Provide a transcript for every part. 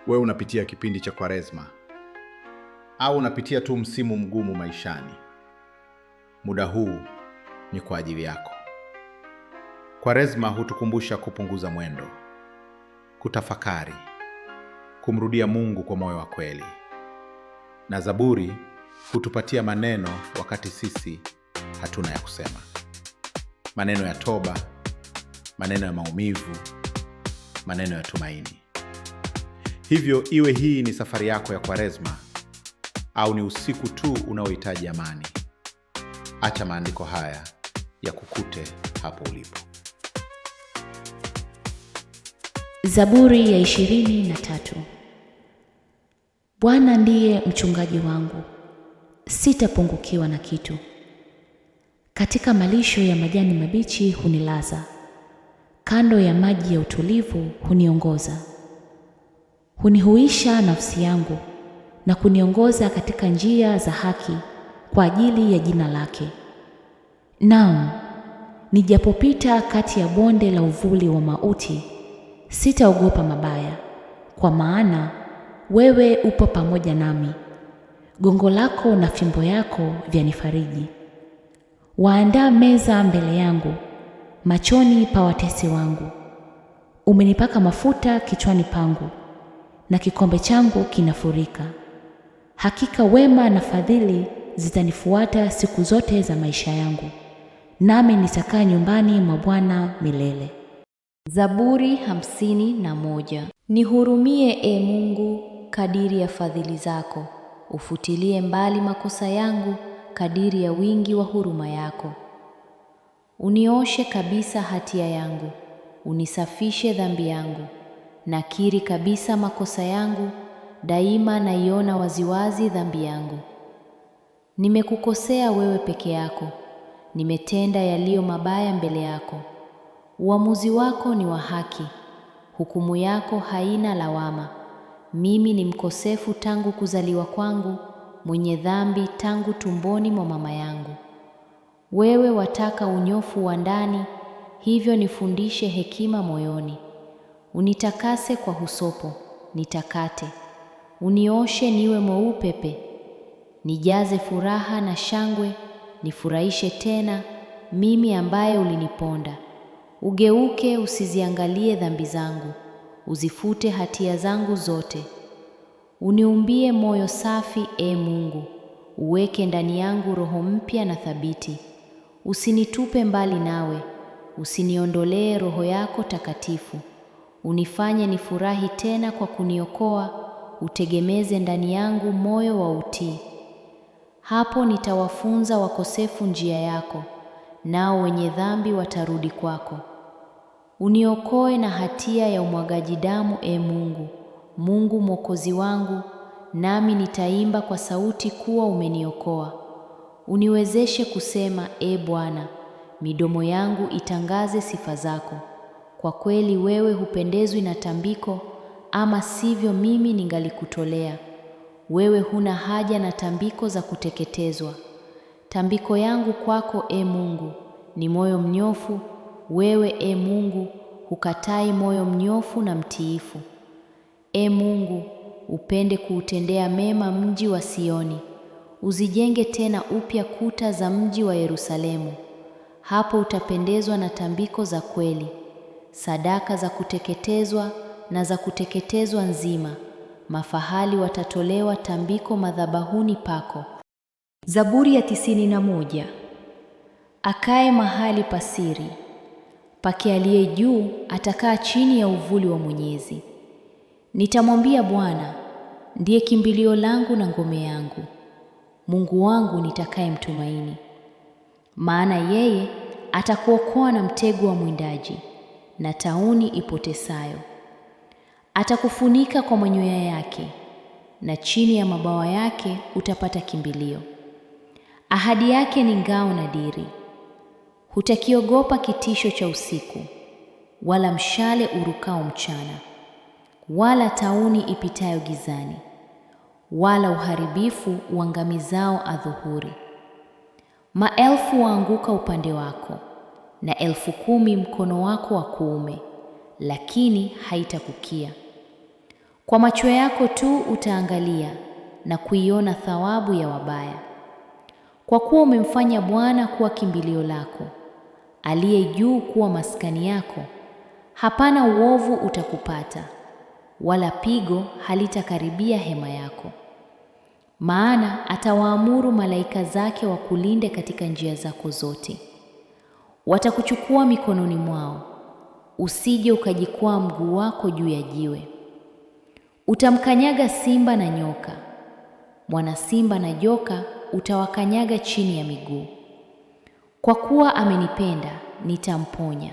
Wewe unapitia kipindi cha Kwaresma au unapitia tu msimu mgumu maishani, muda huu ni kwa ajili yako. Kwaresma hutukumbusha kupunguza mwendo, kutafakari, kumrudia Mungu kwa moyo wa kweli. Na Zaburi hutupatia maneno wakati sisi hatuna ya kusema. Maneno ya toba, maneno ya maumivu, maneno ya tumaini. Hivyo iwe hii ni safari yako ya Kwaresma au ni usiku tu unaohitaji amani, acha maandiko haya ya kukute hapo ulipo. Zaburi ya 23. Bwana ndiye mchungaji wangu, sitapungukiwa na kitu. Katika malisho ya majani mabichi hunilaza, kando ya maji ya utulivu huniongoza. Hunihuisha nafsi yangu na kuniongoza katika njia za haki kwa ajili ya jina lake. Naam, nijapopita kati ya bonde la uvuli wa mauti, sitaogopa mabaya, kwa maana wewe upo pamoja nami. Gongo lako na fimbo yako vyanifariji. Waandaa meza mbele yangu, machoni pa watesi wangu. Umenipaka mafuta kichwani pangu, na kikombe changu kinafurika. Hakika wema na fadhili zitanifuata siku zote za maisha yangu, nami nitakaa nyumbani mwa Bwana milele. Zaburi 51. Nihurumie, e Mungu, kadiri ya fadhili zako. Ufutilie mbali makosa yangu kadiri ya wingi wa huruma yako. Unioshe kabisa hatia yangu, unisafishe dhambi yangu. Nakiri kabisa makosa yangu, daima naiona waziwazi dhambi yangu. Nimekukosea wewe peke yako, nimetenda yaliyo mabaya mbele yako. Uamuzi wako ni wa haki, hukumu yako haina lawama. Mimi ni mkosefu tangu kuzaliwa kwangu, mwenye dhambi tangu tumboni mwa mama yangu. Wewe wataka unyofu wa ndani, hivyo nifundishe hekima moyoni. Unitakase kwa husopo, nitakate. Unioshe niwe mweupe, nijaze furaha na shangwe, nifurahishe tena, mimi ambaye uliniponda. Ugeuke usiziangalie dhambi zangu, uzifute hatia zangu zote. Uniumbie moyo safi, e Mungu, uweke ndani yangu roho mpya na thabiti. Usinitupe mbali nawe, usiniondolee roho yako takatifu. Unifanye nifurahi tena kwa kuniokoa, utegemeze ndani yangu moyo wa utii. Hapo nitawafunza wakosefu njia yako, nao wenye dhambi watarudi kwako. Uniokoe na hatia ya umwagaji damu, e Mungu, Mungu Mwokozi wangu, nami nitaimba kwa sauti kuwa umeniokoa. Uniwezeshe kusema, e Bwana, midomo yangu itangaze sifa zako. Kwa kweli wewe hupendezwi na tambiko, ama sivyo mimi ningalikutolea. Wewe huna haja na tambiko za kuteketezwa. Tambiko yangu kwako, e Mungu, ni moyo mnyofu. Wewe, e Mungu, hukatai moyo mnyofu na mtiifu. E Mungu, upende kuutendea mema mji wa Sioni. Uzijenge tena upya kuta za mji wa Yerusalemu. Hapo utapendezwa na tambiko za kweli, sadaka za kuteketezwa na za kuteketezwa nzima. Mafahali watatolewa tambiko madhabahuni pako. Zaburi ya 91. Akae mahali pasiri pake aliye juu atakaa chini ya uvuli wa Mwenyezi. Nitamwambia Bwana, ndiye kimbilio langu na ngome yangu, Mungu wangu nitakaye mtumaini. Maana yeye atakuokoa na mtego wa mwindaji na tauni ipotesayo. Atakufunika kwa manyoya yake, na chini ya mabawa yake utapata kimbilio. Ahadi yake ni ngao na diri. Hutakiogopa kitisho cha usiku, wala mshale urukao mchana, wala tauni ipitayo gizani, wala uharibifu uangamizao adhuhuri. Maelfu waanguka upande wako, na 10,000 mkono wako wa kuume, lakini haitakukia. Kwa macho yako tu utaangalia na kuiona thawabu ya wabaya. Kwa kuwa umemfanya Bwana kuwa kimbilio lako, aliye juu kuwa maskani yako, hapana uovu utakupata, wala pigo halitakaribia hema yako. Maana atawaamuru malaika zake wakulinde katika njia zako zote. Watakuchukua mikononi mwao, usije ukajikwaa mguu wako juu ya jiwe. Utamkanyaga simba na nyoka, mwana simba na joka utawakanyaga chini ya miguu. Kwa kuwa amenipenda, nitamponya,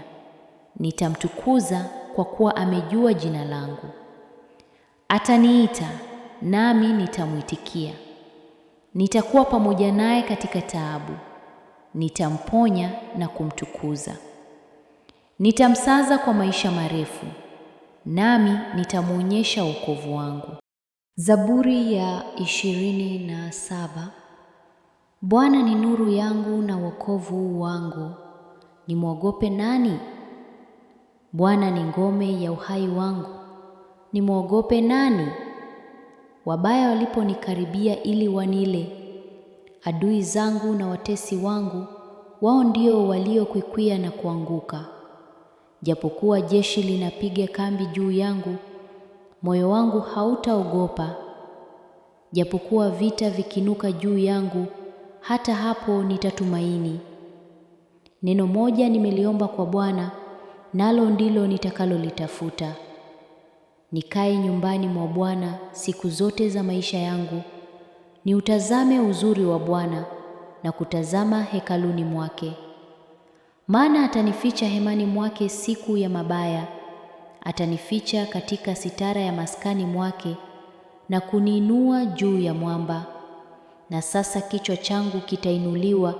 nitamtukuza kwa kuwa amejua jina langu. Ataniita, nami nitamwitikia. Nitakuwa pamoja naye katika taabu, nitamponya na kumtukuza. Nitamsaza kwa maisha marefu, nami nitamwonyesha wokovu wangu. Zaburi ya 27. Bwana ni nuru yangu na wokovu wangu, nimwogope nani? Bwana ni ngome ya uhai wangu, nimwogope nani? Wabaya waliponikaribia ili wanile, adui zangu na watesi wangu, wao ndio waliokwikwia na kuanguka. Japokuwa jeshi linapiga kambi juu yangu, moyo wangu hautaogopa. Japokuwa vita vikinuka juu yangu, hata hapo nitatumaini. Neno moja nimeliomba kwa Bwana, nalo ndilo nitakalolitafuta: nikae nyumbani mwa Bwana siku zote za maisha yangu, niutazame uzuri wa Bwana na kutazama hekaluni mwake. Maana atanificha hemani mwake siku ya mabaya, atanificha katika sitara ya maskani mwake, na kuniinua juu ya mwamba. Na sasa kichwa changu kitainuliwa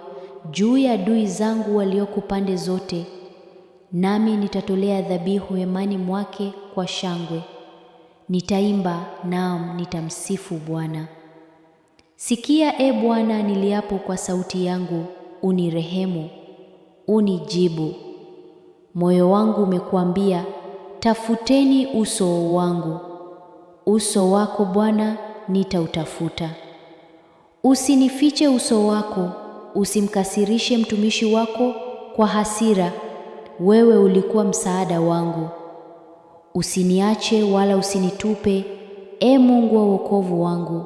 juu ya adui zangu walioko pande zote, nami nitatolea dhabihu hemani mwake kwa shangwe. Nitaimba, naam, nitamsifu Bwana. Sikia, e Bwana, niliapo kwa sauti yangu, unirehemu, unijibu. Moyo wangu umekuambia, tafuteni uso wangu. Uso wako Bwana nitautafuta. Usinifiche uso wako, usimkasirishe mtumishi wako kwa hasira. Wewe ulikuwa msaada wangu. Usiniache wala usinitupe, e Mungu wa wokovu wangu.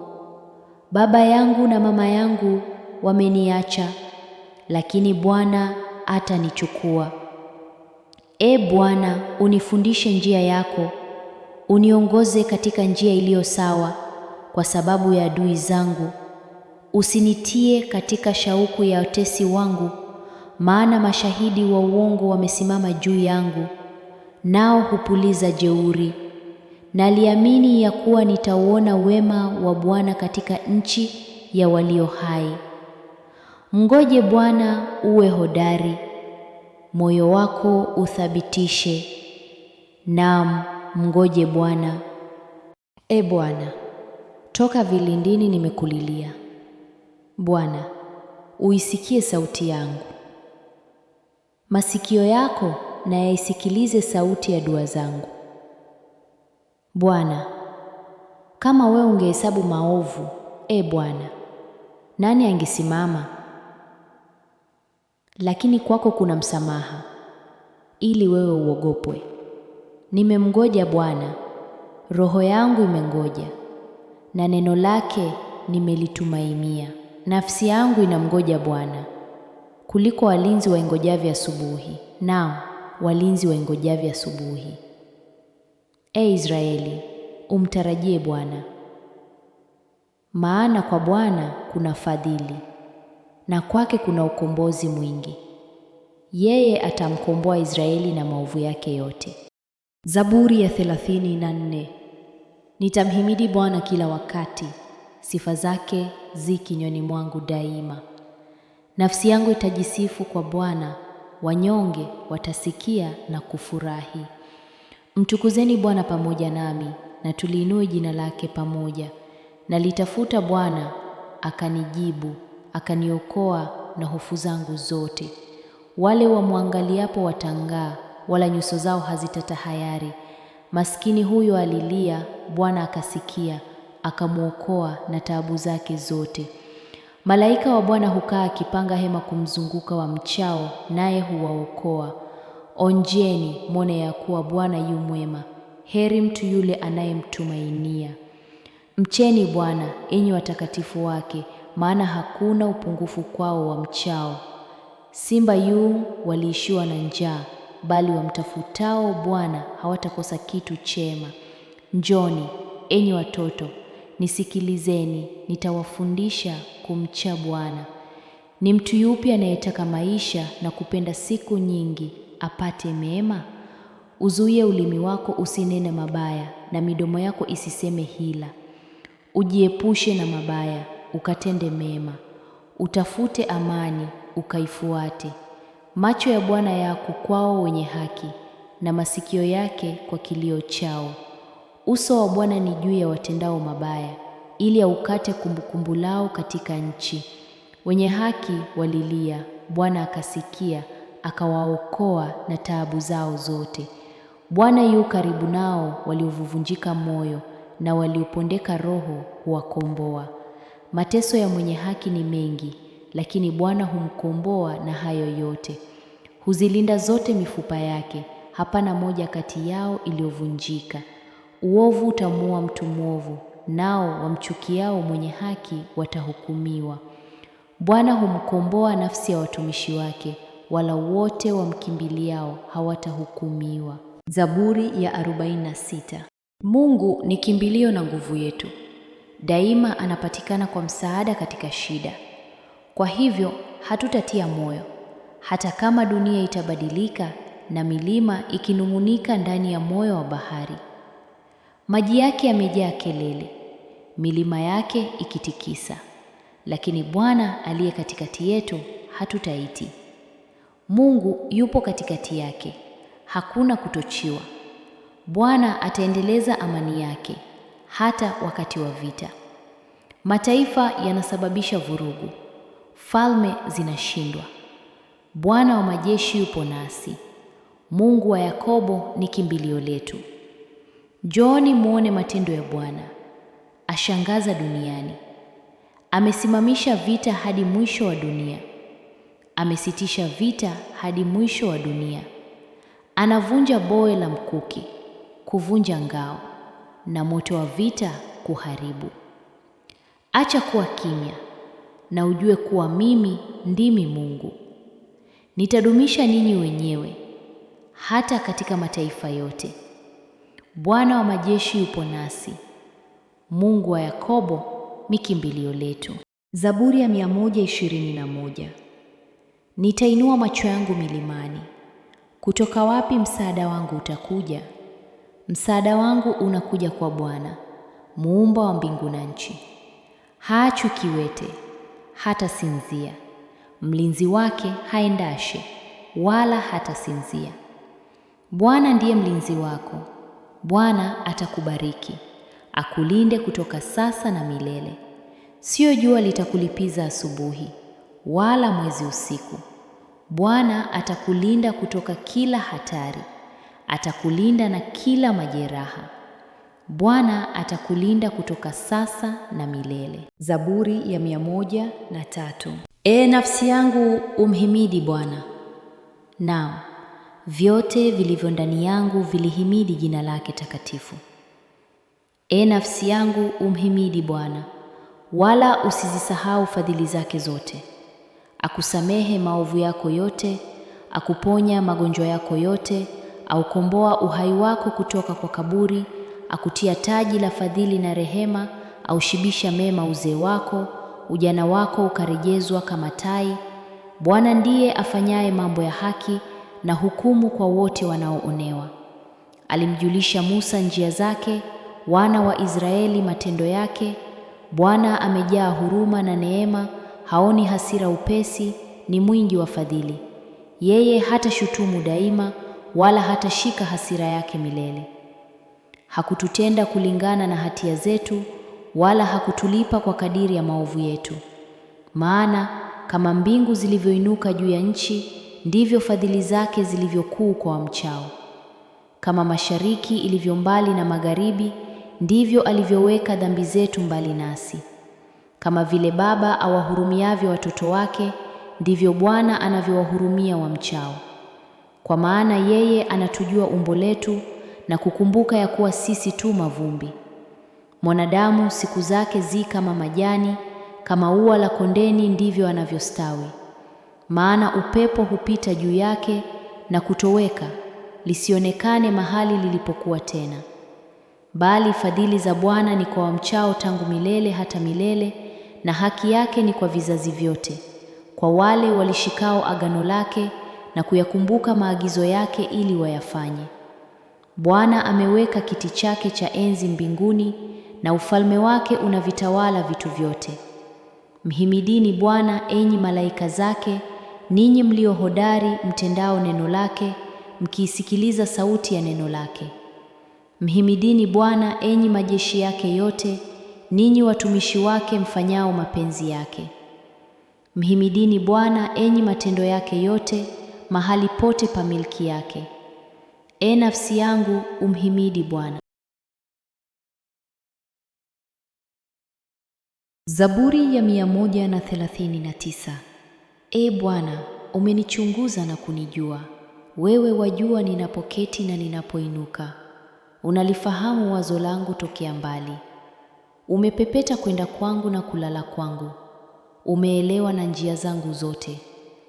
Baba yangu na mama yangu wameniacha, lakini Bwana atanichukua. E Bwana, unifundishe njia yako, uniongoze katika njia iliyo sawa kwa sababu ya adui zangu. Usinitie katika shauku ya watesi wangu, maana mashahidi wa uongo wamesimama juu yangu, nao hupuliza jeuri. Naliamini ya kuwa nitauona wema wa Bwana katika nchi ya walio hai. Mngoje Bwana, uwe hodari, moyo wako uthabitishe. Naam, mngoje Bwana. E Bwana, toka vilindini nimekulilia. Bwana, uisikie sauti yangu. Masikio yako na yaisikilize sauti ya dua zangu. Bwana, kama wewe ungehesabu maovu, e Bwana, nani angesimama? Lakini kwako kuna msamaha, ili wewe uogopwe. Nimemngoja Bwana, roho yangu imengoja, na neno lake nimelitumainia. Nafsi yangu inamngoja Bwana, kuliko walinzi waingojavyo asubuhi, nao walinzi waingojavyo asubuhi. E Israeli, umtarajie Bwana, maana kwa Bwana kuna fadhili, na kwake kuna ukombozi mwingi. Yeye atamkomboa Israeli na maovu yake yote. Zaburi ya 34. Nitamhimidi Bwana kila wakati, sifa zake zi kinywani mwangu daima. Nafsi yangu itajisifu kwa Bwana, wanyonge watasikia na kufurahi. Mtukuzeni Bwana pamoja nami, na tuliinue jina lake pamoja. Nalitafuta Bwana, akanijibu, akaniokoa na hofu zangu zote. Wale wamwangaliapo watangaa, wala nyuso zao hazitatahayari. Maskini huyo alilia, Bwana akasikia, akamwokoa na taabu zake zote. Malaika wa Bwana hukaa akipanga hema kumzunguka wamchao, naye huwaokoa. Onjeni mwone ya kuwa Bwana yu mwema, heri mtu yule anayemtumainia. Mcheni Bwana, enyi watakatifu wake, maana hakuna upungufu kwao wamchao. Simba yu waliishiwa na njaa, bali wamtafutao Bwana hawatakosa kitu chema. Njoni, enyi watoto, nisikilizeni, nitawafundisha kumcha Bwana. Ni mtu yupi anayetaka maisha na kupenda siku nyingi apate mema? Uzuie ulimi wako usinene mabaya, na midomo yako isiseme hila. Ujiepushe na mabaya, ukatende mema. Utafute amani, ukaifuate. Macho ya Bwana yako kwao wenye haki, na masikio yake kwa kilio chao. Uso wa Bwana ni juu ya watendao mabaya, ili aukate kumbukumbu lao katika nchi. Wenye haki walilia, Bwana akasikia, akawaokoa na taabu zao zote. Bwana yu karibu nao waliovunjika moyo, na waliopondeka roho huwakomboa. Mateso ya mwenye haki ni mengi, lakini Bwana humkomboa na hayo yote. Huzilinda zote mifupa yake, hapana moja kati yao iliyovunjika. Uovu utamuua mtu mwovu, nao wamchukiao mwenye haki watahukumiwa. Bwana humkomboa nafsi ya watumishi wake, wala wote wamkimbiliao hawatahukumiwa. Zaburi ya 46. Mungu ni kimbilio na nguvu yetu. Daima anapatikana kwa msaada katika shida. Kwa hivyo hatutatia moyo, hata kama dunia itabadilika na milima ikinung'unika ndani ya moyo wa bahari. Maji yake yamejaa kelele, milima yake ikitikisa, lakini Bwana aliye katikati yetu hatutaiti. Mungu yupo katikati yake, hakuna kutochiwa. Bwana ataendeleza amani yake hata wakati wa vita. Mataifa yanasababisha vurugu, falme zinashindwa. Bwana wa majeshi yupo nasi. Mungu wa Yakobo ni kimbilio letu. Njooni muone matendo ya Bwana, ashangaza duniani. Amesimamisha vita hadi mwisho wa dunia. Amesitisha vita hadi mwisho wa dunia. Anavunja boe la mkuki, kuvunja ngao, na moto wa vita kuharibu. Acha kuwa kimya na ujue kuwa mimi ndimi Mungu. Nitadumisha ninyi wenyewe hata katika mataifa yote. Bwana wa majeshi yupo nasi. Mungu wa Yakobo ni kimbilio letu. Zaburi ya 121. Nitainua macho yangu milimani. Kutoka wapi msaada wangu utakuja? Msaada wangu unakuja kwa Bwana, muumba wa mbingu na nchi. Haachwi kiwete, hata sinzia. Mlinzi wake haendashe, wala hata sinzia. Bwana ndiye mlinzi wako. Bwana atakubariki, akulinde kutoka sasa na milele. Sio jua litakulipiza asubuhi, wala mwezi usiku. Bwana atakulinda kutoka kila hatari, atakulinda na kila majeraha. Bwana atakulinda kutoka sasa na milele. Zaburi ya 103. Ee nafsi yangu umhimidi Bwana. Naam, vyote vilivyo ndani yangu vilihimidi jina lake takatifu. Ee nafsi yangu umhimidi Bwana, wala usizisahau fadhili zake zote. Akusamehe maovu yako yote, akuponya magonjwa yako yote, aukomboa uhai wako kutoka kwa kaburi, akutia taji la fadhili na rehema, aushibisha mema uzee wako, ujana wako ukarejezwa kama tai. Bwana ndiye afanyaye mambo ya haki na hukumu kwa wote wanaoonewa. Alimjulisha Musa njia zake, wana wa Israeli matendo yake. Bwana amejaa huruma na neema, haoni hasira upesi, ni mwingi wa fadhili. Yeye hatashutumu daima, wala hatashika hasira yake milele. Hakututenda kulingana na hatia zetu, wala hakutulipa kwa kadiri ya maovu yetu. Maana kama mbingu zilivyoinuka juu ya nchi, ndivyo fadhili zake zilivyokuu kwa wamchao. Kama mashariki ilivyo mbali na magharibi, ndivyo alivyoweka dhambi zetu mbali nasi. Kama vile baba awahurumiavyo watoto wake, ndivyo Bwana anavyowahurumia wamchao. Kwa maana yeye anatujua umbo letu na kukumbuka ya kuwa sisi tu mavumbi. Mwanadamu siku zake zi kama majani, kama ua la kondeni ndivyo anavyostawi. Maana upepo hupita juu yake na kutoweka, lisionekane mahali lilipokuwa tena. Bali fadhili za Bwana ni kwa wamchao tangu milele hata milele, na haki yake ni kwa vizazi vyote, kwa wale walishikao agano lake na kuyakumbuka maagizo yake ili wayafanye. Bwana ameweka kiti chake cha enzi mbinguni, na ufalme wake unavitawala vitu vyote. Mhimidini Bwana, enyi malaika zake, ninyi mlio hodari mtendao neno lake, mkiisikiliza sauti ya neno lake. Mhimidini Bwana, enyi majeshi yake yote, ninyi watumishi wake mfanyao mapenzi yake. Mhimidini Bwana, enyi matendo yake yote, mahali pote pa milki yake. E nafsi yangu, umhimidi Bwana. Zaburi ya 139. E Bwana, umenichunguza na kunijua. Wewe wajua ninapoketi na ninapoinuka. Unalifahamu wazo langu tokea mbali. Umepepeta kwenda kwangu na kulala kwangu. Umeelewa na njia zangu zote.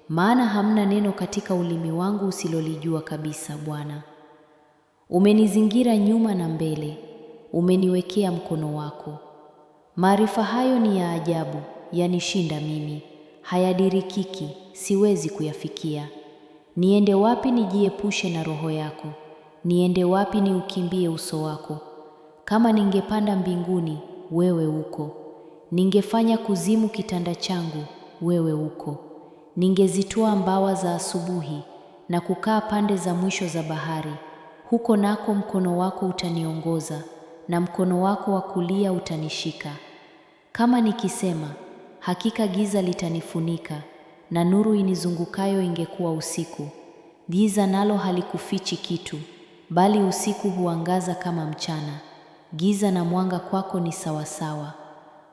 Maana hamna neno katika ulimi wangu usilolijua kabisa, Bwana. Umenizingira nyuma na mbele. Umeniwekea mkono wako. Maarifa hayo ni ya ajabu, yanishinda mimi. Hayadirikiki, siwezi kuyafikia. Niende wapi nijiepushe na roho yako? Niende wapi niukimbie uso wako? Kama ningepanda mbinguni, wewe uko. Ningefanya kuzimu kitanda changu, wewe uko. Ningezitoa mbawa za asubuhi na kukaa pande za mwisho za bahari. Huko nako mkono wako utaniongoza, na mkono wako wa kulia utanishika. Kama nikisema, hakika giza litanifunika, na nuru inizungukayo ingekuwa usiku. Giza nalo halikufichi kitu, bali usiku huangaza kama mchana. Giza na mwanga kwako ni sawasawa.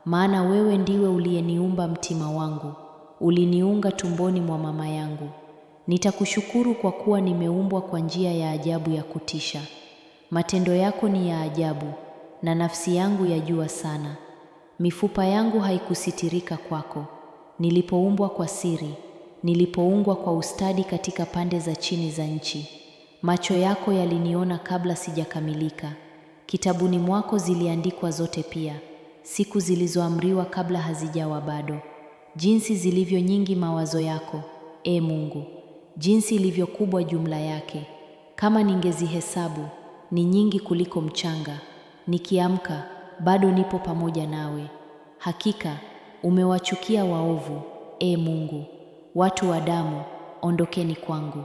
Maana wewe ndiwe uliyeniumba mtima wangu, uliniunga tumboni mwa mama yangu. Nitakushukuru kwa kuwa nimeumbwa kwa njia ya ajabu ya kutisha. Matendo yako ni ya ajabu, na nafsi yangu yajua sana. Mifupa yangu haikusitirika kwako. Nilipoumbwa kwa siri, nilipoungwa kwa ustadi katika pande za chini za nchi. Macho yako yaliniona kabla sijakamilika. Kitabuni mwako ziliandikwa zote pia, siku zilizoamriwa kabla hazijawa bado. Jinsi zilivyo nyingi mawazo yako, e Mungu! Jinsi ilivyo kubwa jumla yake! Kama ningezihesabu, ni nyingi kuliko mchanga. Nikiamka, bado nipo pamoja nawe. Hakika, umewachukia waovu, e Mungu. Watu wa damu, ondokeni kwangu.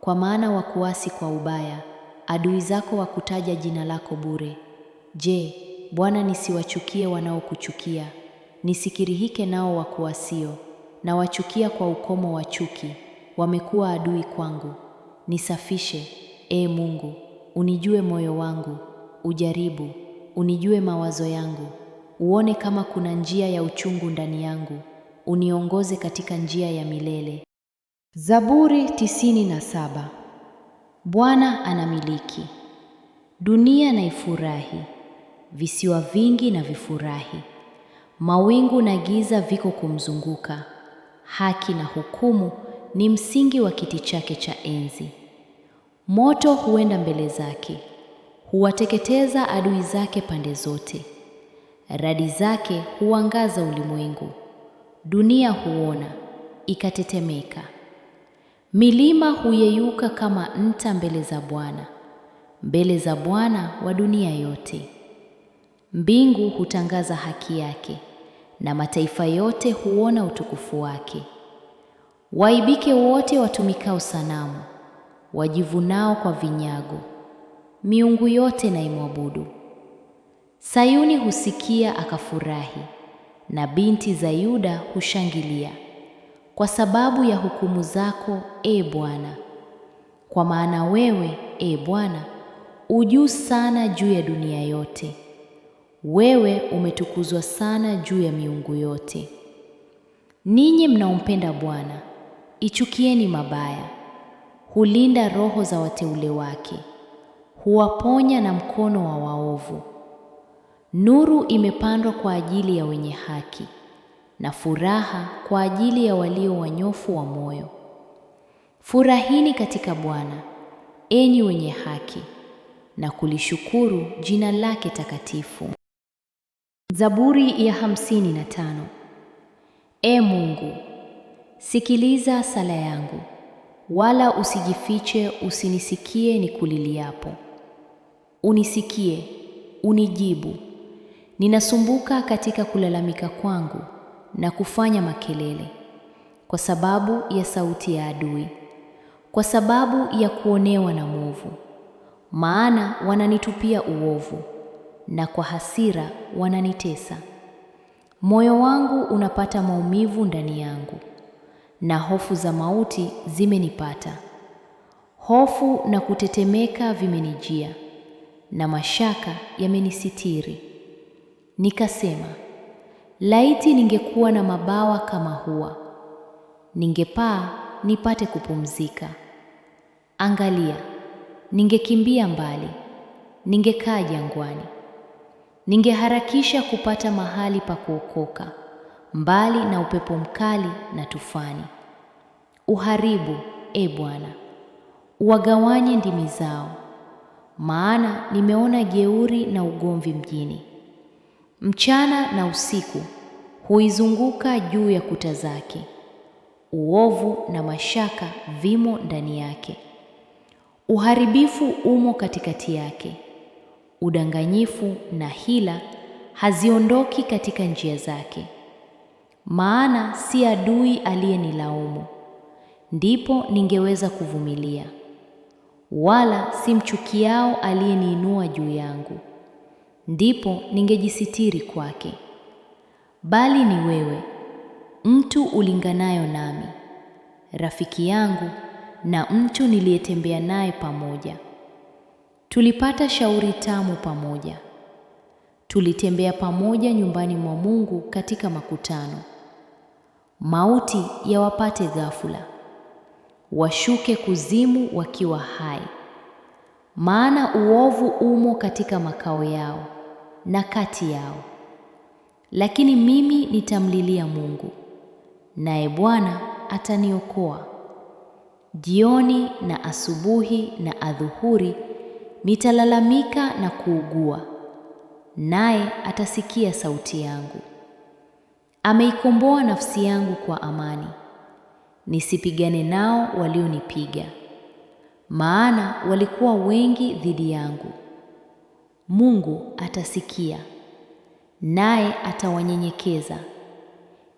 Kwa maana wakuasi kwa ubaya, adui zako wakutaja jina lako bure. Je, Bwana, nisiwachukie wanaokuchukia? Nisikirihike nao wakuasio, na wachukia kwa ukomo wa chuki. Wamekuwa adui kwangu. Nisafishe, e Mungu, unijue moyo wangu. Ujaribu, unijue mawazo yangu. Uone kama kuna njia ya uchungu ndani yangu. Uniongoze katika njia ya milele. Zaburi 97. Bwana anamiliki. Dunia na ifurahi, visiwa vingi na vifurahi. Mawingu na giza viko kumzunguka. Haki na hukumu ni msingi wa kiti chake cha enzi. Moto huenda mbele zake, huwateketeza adui zake pande zote. Radi zake huangaza ulimwengu. Dunia huona, ikatetemeka. Milima huyeyuka kama nta mbele za Bwana wa dunia yote. Mbingu hutangaza haki yake, na mataifa yote huona utukufu wake. Waibike wote watumikao sanamu, wajivunao kwa vinyago. Miungu yote na imwabudu. Sayuni husikia akafurahi, na binti za Yuda hushangilia, kwa sababu ya hukumu zako, e Bwana. Kwa maana wewe, e Bwana, juu sana juu ya dunia yote. Wewe umetukuzwa sana juu ya miungu yote. Ninyi mnaompenda Bwana, ichukieni mabaya. Hulinda roho za wateule wake, huwaponya na mkono wa waovu. Nuru imepandwa kwa ajili ya wenye haki, na furaha kwa ajili ya walio wanyofu wa moyo. Furahini katika Bwana, enyi wenye haki, na kulishukuru jina lake takatifu. Zaburi ya 55. Ee Mungu, sikiliza sala yangu, wala usijifiche, usinisikie nikuliliapo. Unisikie, unijibu. Ninasumbuka katika kulalamika kwangu na kufanya makelele, kwa sababu ya sauti ya adui, kwa sababu ya kuonewa na mwovu. Maana wananitupia uovu, na kwa hasira wananitesa. Moyo wangu unapata maumivu ndani yangu, na hofu za mauti zimenipata. Hofu na kutetemeka vimenijia, na mashaka yamenisitiri. Nikasema, laiti ningekuwa na mabawa kama hua, ningepaa nipate kupumzika. Angalia, ningekimbia mbali, ningekaa jangwani. Ningeharakisha kupata mahali pa kuokoka, mbali na upepo mkali na tufani. Uharibu, e Bwana, uwagawanye ndimi zao, maana nimeona jeuri na ugomvi mjini. Mchana na usiku huizunguka juu ya kuta zake. Uovu na mashaka vimo ndani yake. Uharibifu umo katikati yake. Udanganyifu na hila haziondoki katika njia zake. Maana si adui aliyenilaumu, ndipo ningeweza kuvumilia, wala si mchukiao aliyeniinua juu yangu, ndipo ningejisitiri kwake. Bali ni wewe, mtu ulinganayo nami, rafiki yangu na mtu niliyetembea naye pamoja. Tulipata shauri tamu pamoja. Tulitembea pamoja nyumbani mwa Mungu katika makutano. Mauti yawapate ghafula, washuke kuzimu wakiwa hai. Maana uovu umo katika makao yao na kati yao. Lakini mimi nitamlilia Mungu, naye Bwana ataniokoa. Jioni na asubuhi na adhuhuri nitalalamika na kuugua, naye atasikia sauti yangu. Ameikomboa nafsi yangu kwa amani. Nisipigane nao walionipiga, maana walikuwa wengi dhidi yangu. Mungu atasikia, naye atawanyenyekeza.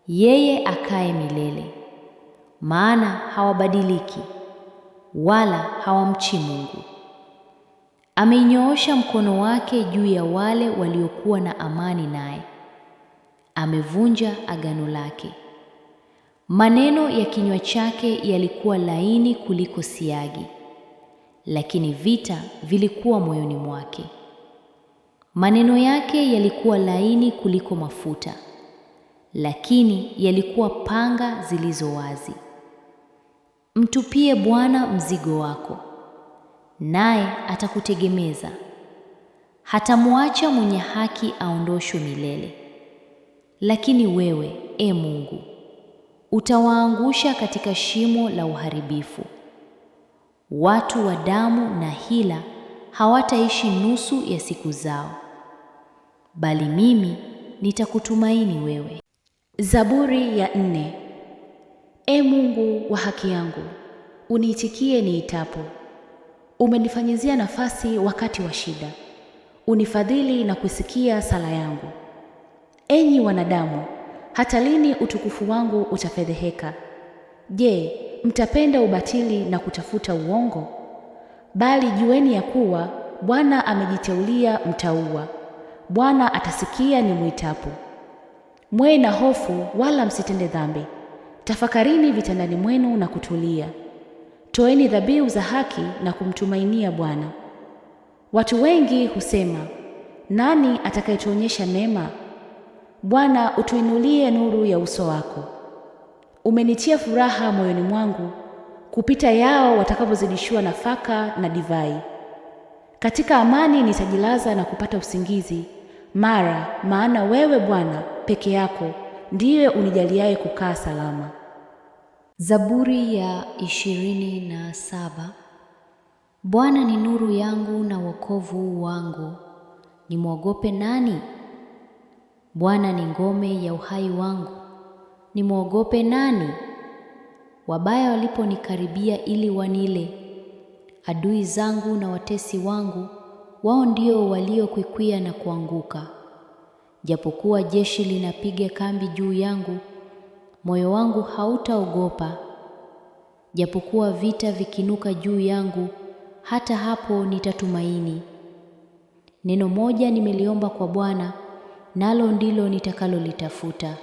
Yeye akae milele, maana hawabadiliki, wala hawamchi Mungu. Ameinyoosha mkono wake juu ya wale waliokuwa na amani naye. Amevunja agano lake. Maneno ya kinywa chake yalikuwa laini kuliko siagi, lakini vita vilikuwa moyoni mwake. Maneno yake yalikuwa laini kuliko mafuta, lakini yalikuwa panga zilizo wazi. Mtupie Bwana mzigo wako, naye atakutegemeza. Hatamwacha mwenye haki aondoshwe milele. Lakini wewe, e Mungu, utawaangusha katika shimo la uharibifu. Watu wa damu na hila hawataishi nusu ya siku zao, bali mimi nitakutumaini wewe. Zaburi ya 4. E Mungu wa haki yangu, uniitikie niitapo. Umenifanyizia nafasi wakati wa shida. Unifadhili na kusikia sala yangu. Enyi wanadamu, hata lini utukufu wangu utafedheheka? Je, mtapenda ubatili na kutafuta uongo? Bali jueni ya kuwa Bwana amejiteulia mtaua. Bwana atasikia nimwitapo. Mwe na hofu wala msitende dhambi. Tafakarini vitandani mwenu na kutulia. Toeni dhabihu za haki na kumtumainia Bwana. Watu wengi husema, nani atakayetuonyesha mema? Bwana, utuinulie nuru ya uso wako. Umenitia furaha moyoni mwangu kupita yao watakavyozidishiwa nafaka na divai. Katika amani nitajilaza na kupata usingizi, maana wewe Bwana peke yako ndiye unijaliaye kukaa salama. Zaburi ya 27. Bwana ni nuru yangu na wokovu wangu, nimwogope nani? Bwana ni ngome ya uhai wangu, nimwogope nani? Wabaya waliponikaribia ili wanile, adui zangu na watesi wangu, wao ndio waliokwikwia na kuanguka. Japokuwa jeshi linapiga kambi juu yangu, moyo wangu hautaogopa. Japokuwa vita vikinuka juu yangu, hata hapo nitatumaini. Neno moja nimeliomba kwa Bwana, nalo ndilo nitakalolitafuta: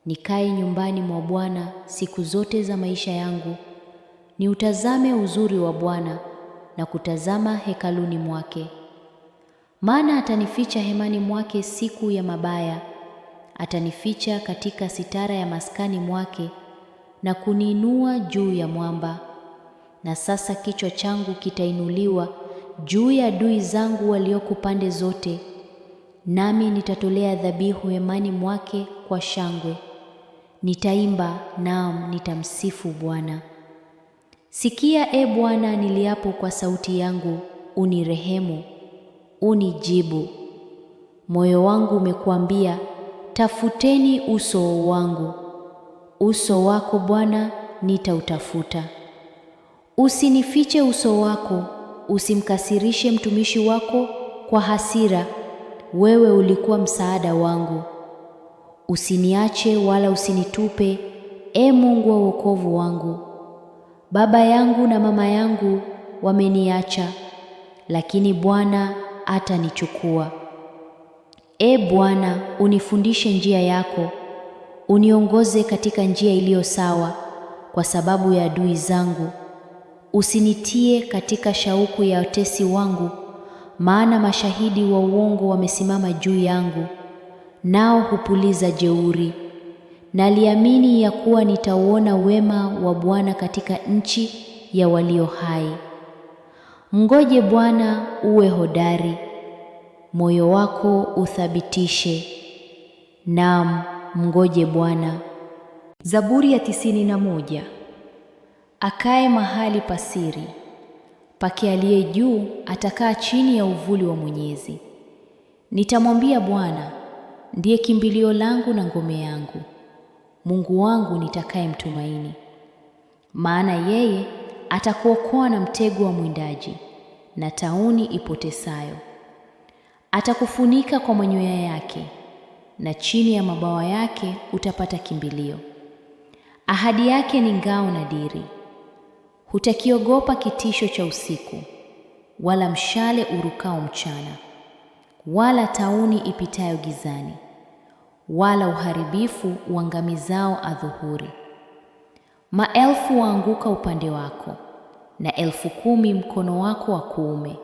nikae nyumbani mwa Bwana siku zote za maisha yangu, niutazame uzuri wa Bwana na kutazama hekaluni mwake. Maana atanificha hemani mwake siku ya mabaya, atanificha katika sitara ya maskani mwake na kuniinua juu ya mwamba. Na sasa kichwa changu kitainuliwa juu ya adui zangu walioko pande zote, nami nitatolea dhabihu hemani mwake kwa shangwe. Nitaimba, naam, nitamsifu Bwana. Sikia, e Bwana, niliapo kwa sauti yangu, unirehemu, unijibu. Moyo wangu umekuambia, tafuteni uso wangu. Uso wako Bwana nitautafuta. Usinifiche uso wako, usimkasirishe mtumishi wako kwa hasira. Wewe ulikuwa msaada wangu. Usiniache wala usinitupe, e Mungu wa wokovu wangu. Baba yangu na mama yangu wameniacha, lakini Bwana atanichukua. E Bwana, unifundishe njia yako, uniongoze katika njia iliyo sawa kwa sababu ya adui zangu. Usinitie katika shauku ya watesi wangu, maana mashahidi wa uongo wamesimama juu yangu, nao hupuliza jeuri. Naliamini ya kuwa nitauona wema wa Bwana katika nchi ya walio hai. Mngoje Bwana, uwe hodari, moyo wako uthabitishe. Naam, mngoje Bwana. Zaburi ya 91. Akae mahali pasiri pake aliye juu atakaa chini ya uvuli wa Mwenyezi. Nitamwambia Bwana, ndiye kimbilio langu na ngome yangu, Mungu wangu nitakaye mtumaini. Maana yeye atakuokoa na mtego wa mwindaji na tauni ipotesayo. Atakufunika kwa manyoya yake, na chini ya mabawa yake utapata kimbilio. Ahadi yake ni ngao na diri. Hutakiogopa kitisho cha usiku, wala mshale urukao mchana, wala tauni ipitayo gizani, wala uharibifu uangamizao adhuhuri. Maelfu waanguka upande wako, na 10,000 mkono wako wa kuume,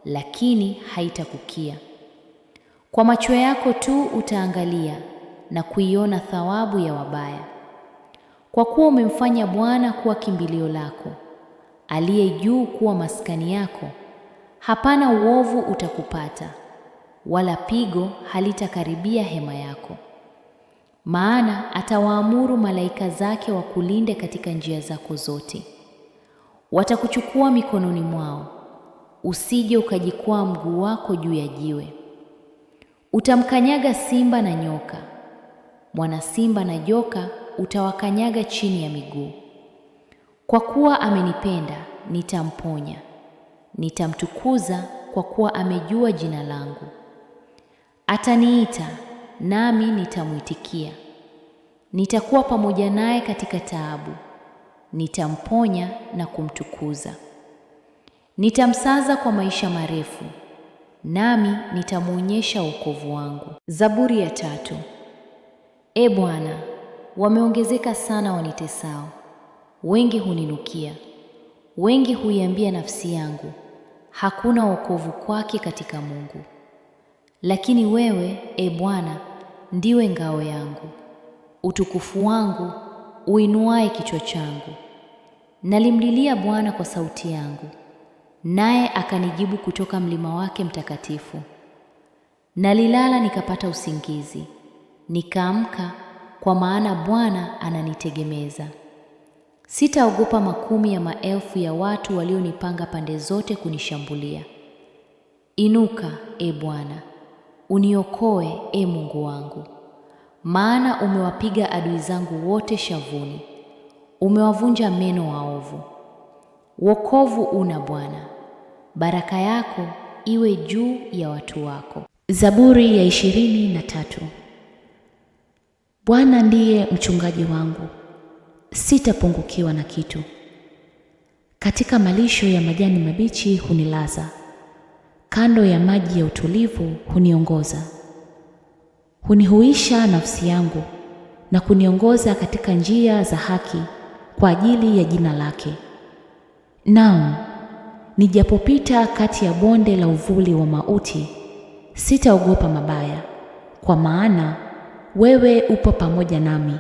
lakini haitakukia. Kwa macho yako tu utaangalia na kuiona thawabu ya wabaya. Kwa kuwa umemfanya Bwana kuwa kimbilio lako, aliye juu kuwa maskani yako, hapana uovu utakupata, wala pigo halitakaribia hema yako. Maana atawaamuru malaika zake wakulinde katika njia zako zote. Watakuchukua mikononi mwao, usije ukajikwaa mguu wako juu ya jiwe. Utamkanyaga simba na nyoka, mwana simba na joka utawakanyaga chini ya miguu. Kwa kuwa amenipenda, nitamponya, nitamtukuza kwa kuwa amejua jina langu. Ataniita, nami nitamwitikia. Nitakuwa pamoja naye katika taabu, nitamponya na kumtukuza. Nitamsaza kwa maisha marefu, nami nitamwonyesha wokovu wangu. Zaburi ya 3. E Bwana, wameongezeka sana wanitesao, wengi huninukia. Wengi huiambia nafsi yangu, hakuna wokovu kwake katika Mungu. Lakini wewe, e Bwana, ndiwe ngao yangu, utukufu wangu, uinuaye kichwa changu. Nalimlilia Bwana kwa sauti yangu, naye akanijibu kutoka mlima wake mtakatifu. Nalilala nikapata usingizi, nikaamka, kwa maana Bwana ananitegemeza. Sitaogopa makumi ya maelfu ya watu walionipanga pande zote kunishambulia. Inuka, e Bwana, uniokoe, e Mungu wangu, maana umewapiga adui zangu wote shavuni, umewavunja meno waovu. Wokovu una Bwana, baraka yako iwe juu ya watu wako. Zaburi ya 23. Bwana ndiye mchungaji wangu, sitapungukiwa na kitu. Katika malisho ya majani mabichi hunilaza, kando ya maji ya utulivu huniongoza. Hunihuisha nafsi yangu na kuniongoza katika njia za haki kwa ajili ya jina lake. Naam, nijapopita kati ya bonde la uvuli wa mauti, sitaogopa mabaya, kwa maana wewe upo pamoja nami.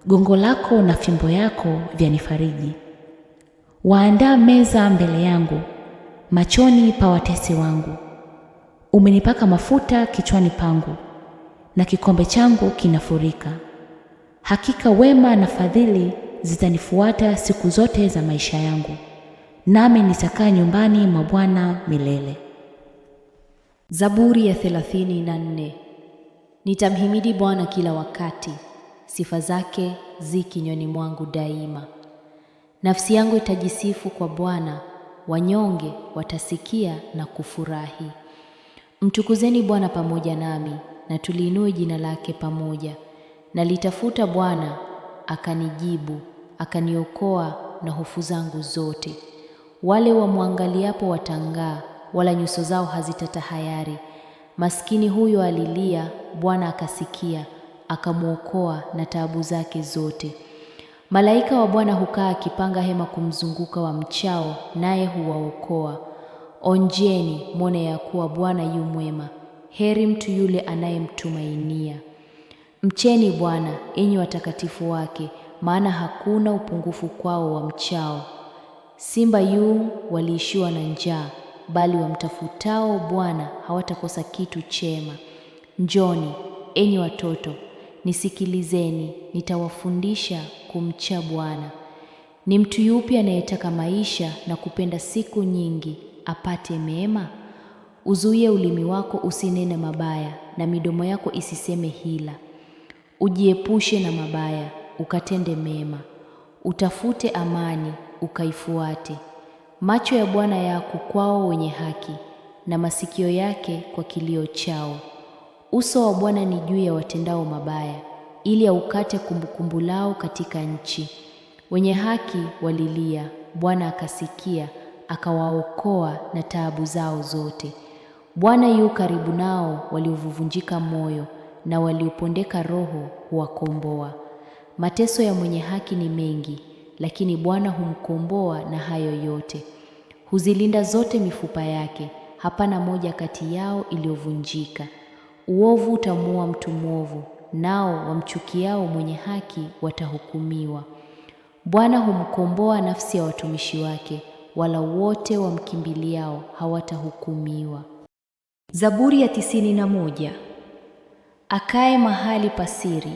Gongo lako na fimbo yako vyanifariji. Waandaa meza mbele yangu machoni pa watesi wangu. Umenipaka mafuta kichwani pangu, na kikombe changu kinafurika. Hakika wema na fadhili zitanifuata siku zote za maisha yangu, nami nitakaa nyumbani mwa Bwana milele. Zaburi ya 34. Nitamhimidi Bwana kila wakati, sifa zake zi kinywani mwangu daima. Nafsi yangu itajisifu kwa Bwana, wanyonge watasikia na kufurahi. Mtukuzeni Bwana pamoja nami, na tuliinue jina lake pamoja. Nalitafuta Bwana, akanijibu, akaniokoa na hofu zangu zote. Wale wamwangaliapo watangaa, wala nyuso zao hazitatahayari. Maskini huyo alilia, Bwana akasikia, akamwokoa na taabu zake zote. Malaika wa Bwana hukaa akipanga hema kumzunguka wamchao, naye huwaokoa. Onjeni mwone ya kuwa Bwana yu mwema, heri mtu yule anayemtumainia. Mcheni Bwana, enyi watakatifu wake, maana hakuna upungufu kwao wamchao. Simba yu waliishiwa na njaa, bali wamtafutao Bwana hawatakosa kitu chema. Njoni, enyi watoto, nisikilizeni, nitawafundisha kumcha Bwana. Ni mtu yupi anayetaka maisha na kupenda siku nyingi apate mema? Uzuie ulimi wako usinene mabaya, na midomo yako isiseme hila. Ujiepushe na mabaya, ukatende mema. Utafute amani, ukaifuate. Macho ya Bwana yako kwao wenye haki, na masikio yake kwa kilio chao. Uso wa Bwana ni juu ya watendao mabaya, ili aukate kumbukumbu lao katika nchi. Wenye haki walilia, Bwana akasikia, akawaokoa na taabu zao zote. Bwana yu karibu nao waliovunjika moyo, na waliopondeka roho huwakomboa. Mateso ya mwenye haki ni mengi, lakini Bwana humkomboa na hayo yote. Huzilinda zote mifupa yake, hapana moja kati yao iliyovunjika. Uovu utamuua mtu mwovu, nao wamchukiao mwenye haki watahukumiwa. Bwana humkomboa nafsi ya watumishi wake, wala wote wamkimbiliao hawatahukumiwa. Zaburi ya 91. Akae mahali pasiri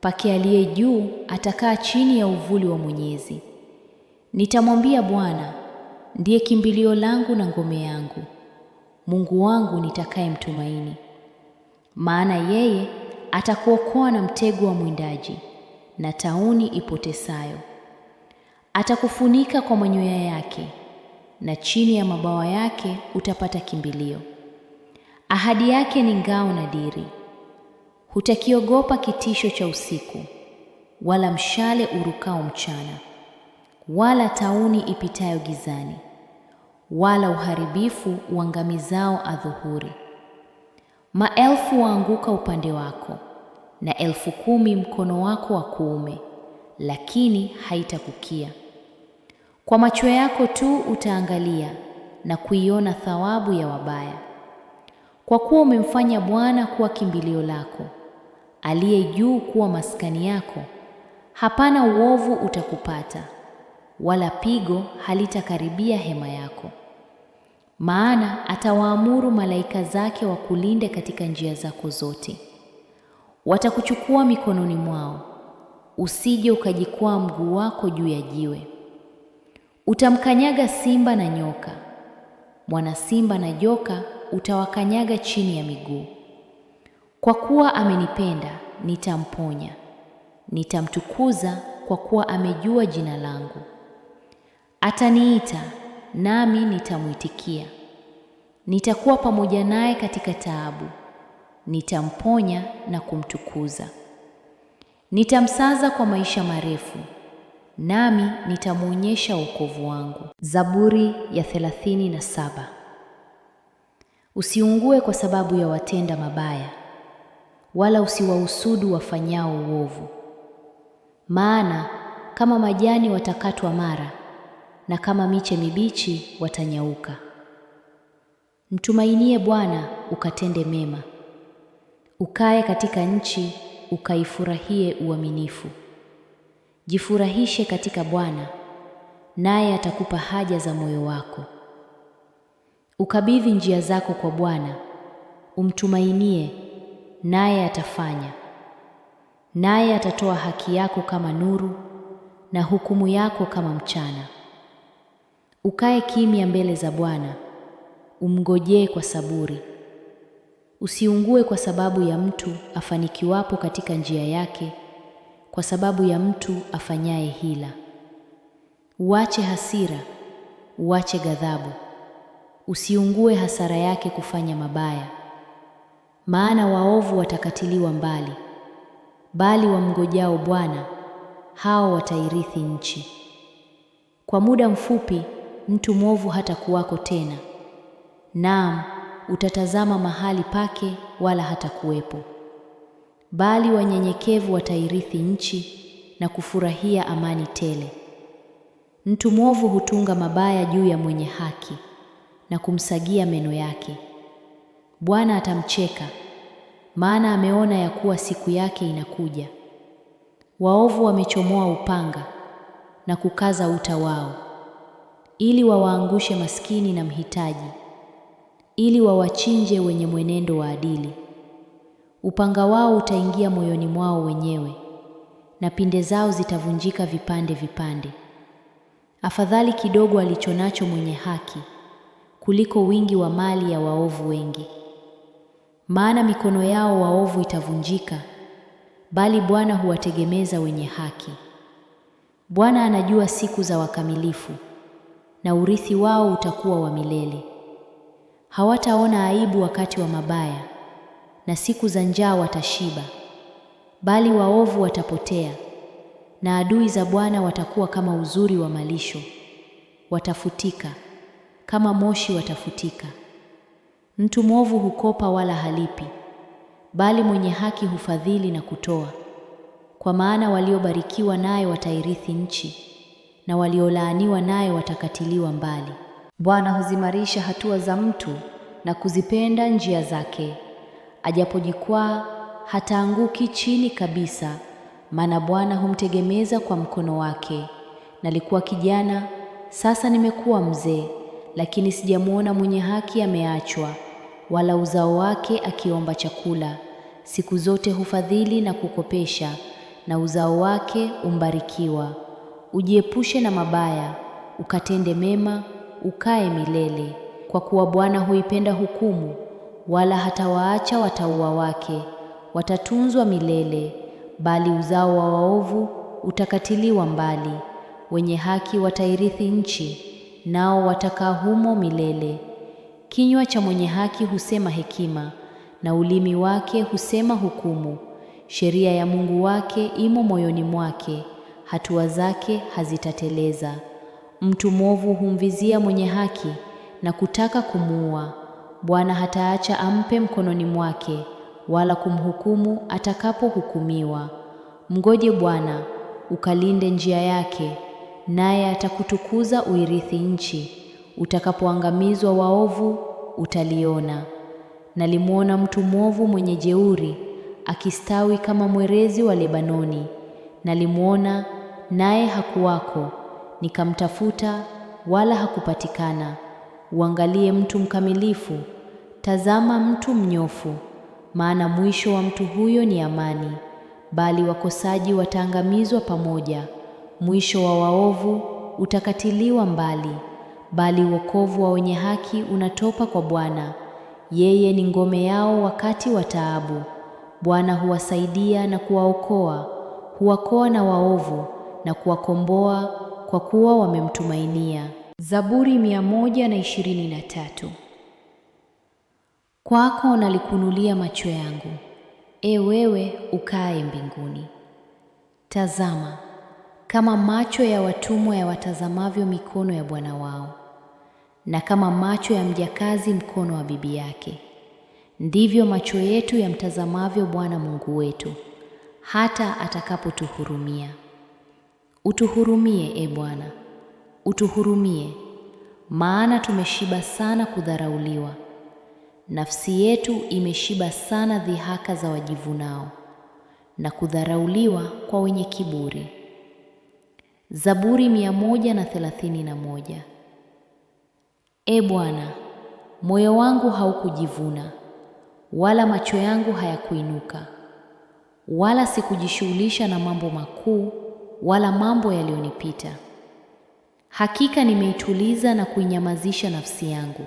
pake aliye juu atakaa chini ya uvuli wa Mwenyezi. Nitamwambia Bwana, ndiye kimbilio langu na ngome yangu, Mungu wangu nitakaye mtumaini. Maana yeye atakuokoa na mtego wa mwindaji, na tauni ipotesayo. Atakufunika kwa manyoya yake, na chini ya mabawa yake utapata kimbilio. Ahadi yake ni ngao na diri. Hutakiogopa kitisho cha usiku, wala mshale urukao mchana, wala tauni ipitayo gizani, wala uharibifu uangamizao adhuhuri. Maelfu waanguka upande wako, na 10,000 mkono wako wa kuume, lakini haitakukia. Kwa macho yako tu utaangalia, na kuiona thawabu ya wabaya. Kwa kuwa umemfanya Bwana kuwa kimbilio lako, aliye juu kuwa maskani yako, hapana uovu utakupata, wala pigo halitakaribia hema yako. Maana atawaamuru malaika zake wakulinde katika njia zako zote. Watakuchukua mikononi mwao, usije ukajikwaa mguu wako juu ya jiwe. Utamkanyaga simba na nyoka, mwana simba na joka utawakanyaga chini ya miguu. Kwa kuwa amenipenda, nitamponya, nitamtukuza kwa kuwa amejua jina langu. Ataniita, nami nitamwitikia. Nitakuwa pamoja naye katika taabu, nitamponya na kumtukuza. Nitamsaza kwa maisha marefu, nami nitamwonyesha wokovu wangu. Zaburi ya 37. Usiungue kwa sababu ya watenda mabaya, wala usiwahusudu wafanyao uovu. Maana kama majani watakatwa mara, na kama miche mibichi watanyauka. Mtumainie Bwana ukatende mema, ukae katika nchi ukaifurahie uaminifu. Jifurahishe katika Bwana, naye atakupa haja za moyo wako. Ukabidhi njia zako kwa Bwana, umtumainie, naye atafanya. Naye atatoa haki yako kama nuru na hukumu yako kama mchana. Ukae kimya mbele za Bwana, umngojee kwa saburi. Usiungue kwa sababu ya mtu afanikiwapo katika njia yake, kwa sababu ya mtu afanyaye hila. Uache hasira, uache ghadhabu. Usiungue hasara yake kufanya mabaya. Maana waovu watakatiliwa mbali, bali wamngojao Bwana, hao watairithi nchi. Kwa muda mfupi mtu mwovu hatakuwako tena, naam, utatazama mahali pake wala hatakuwepo. Bali wanyenyekevu watairithi nchi na kufurahia amani tele. Mtu mwovu hutunga mabaya juu ya mwenye haki na kumsagia meno yake. Bwana atamcheka, maana ameona ya kuwa siku yake inakuja. Waovu wamechomoa upanga na kukaza uta wao, ili wawaangushe maskini na mhitaji, ili wawachinje wenye mwenendo wa adili. Upanga wao utaingia moyoni mwao wenyewe, na pinde zao zitavunjika vipande vipande. Afadhali kidogo alichonacho mwenye haki kuliko wingi wa mali ya waovu wengi. Maana mikono yao waovu itavunjika, bali Bwana huwategemeza wenye haki. Bwana anajua siku za wakamilifu, na urithi wao utakuwa wa milele. Hawataona aibu wakati wa mabaya, na siku za njaa watashiba. Bali waovu watapotea, na adui za Bwana watakuwa kama uzuri wa malisho. Watafutika, kama moshi watafutika. Mtu mwovu hukopa wala halipi, bali mwenye haki hufadhili na kutoa. Kwa maana waliobarikiwa naye watairithi nchi, na waliolaaniwa naye watakatiliwa mbali. Bwana huzimarisha hatua za mtu na kuzipenda njia zake. Ajapojikwaa hataanguki chini kabisa, maana Bwana humtegemeza kwa mkono wake. Nalikuwa kijana, sasa nimekuwa mzee, lakini sijamuona mwenye haki ameachwa, wala uzao wake akiomba chakula. Siku zote hufadhili na kukopesha, na uzao wake umbarikiwa. Ujiepushe na mabaya, ukatende mema, ukae milele. Kwa kuwa Bwana huipenda hukumu, wala hatawaacha watauwa wake. Watatunzwa milele, bali uzao wa waovu utakatiliwa mbali. Wenye haki watairithi nchi, nao watakaa humo milele. Kinywa cha mwenye haki husema hekima, na ulimi wake husema hukumu. Sheria ya Mungu wake imo moyoni mwake, hatua zake hazitateleza. Mtu mwovu humvizia mwenye haki na kutaka kumuua. Bwana hataacha ampe mkononi mwake, wala kumhukumu atakapohukumiwa. Mngoje Bwana, ukalinde njia yake, naye atakutukuza uirithi nchi. Utakapoangamizwa waovu utaliona. Nalimwona mtu mwovu mwenye jeuri akistawi kama mwerezi wa Lebanoni. Nalimwona naye hakuwako, nikamtafuta wala hakupatikana. Uangalie mtu mkamilifu, tazama mtu mnyofu, maana mwisho wa mtu huyo ni amani, bali wakosaji wataangamizwa pamoja. Mwisho wa waovu utakatiliwa mbali, bali wokovu wa wenye haki unatoka kwa Bwana. Yeye ni ngome yao wakati wa taabu. Bwana huwasaidia na kuwaokoa, huwakoa na waovu na kuwakomboa, kwa kuwa wamemtumainia. Zaburi 123. Kwako nalikunulia macho yangu, e wewe ukae mbinguni. Tazama, kama macho ya watumwa yawatazamavyo mikono ya bwana wao, na kama macho ya mjakazi mkono wa bibi yake, ndivyo macho yetu yamtazamavyo Bwana Mungu wetu, hata atakapotuhurumia. Utuhurumie, e Bwana, utuhurumie, maana tumeshiba sana kudharauliwa. Nafsi yetu imeshiba sana dhihaka za wajivunao, na kudharauliwa kwa wenye kiburi. Zaburi 131. E Bwana, moyo wangu haukujivuna, wala macho yangu hayakuinuka, wala sikujishughulisha na mambo makuu, wala mambo yaliyonipita. Hakika nimeituliza na kuinyamazisha nafsi yangu,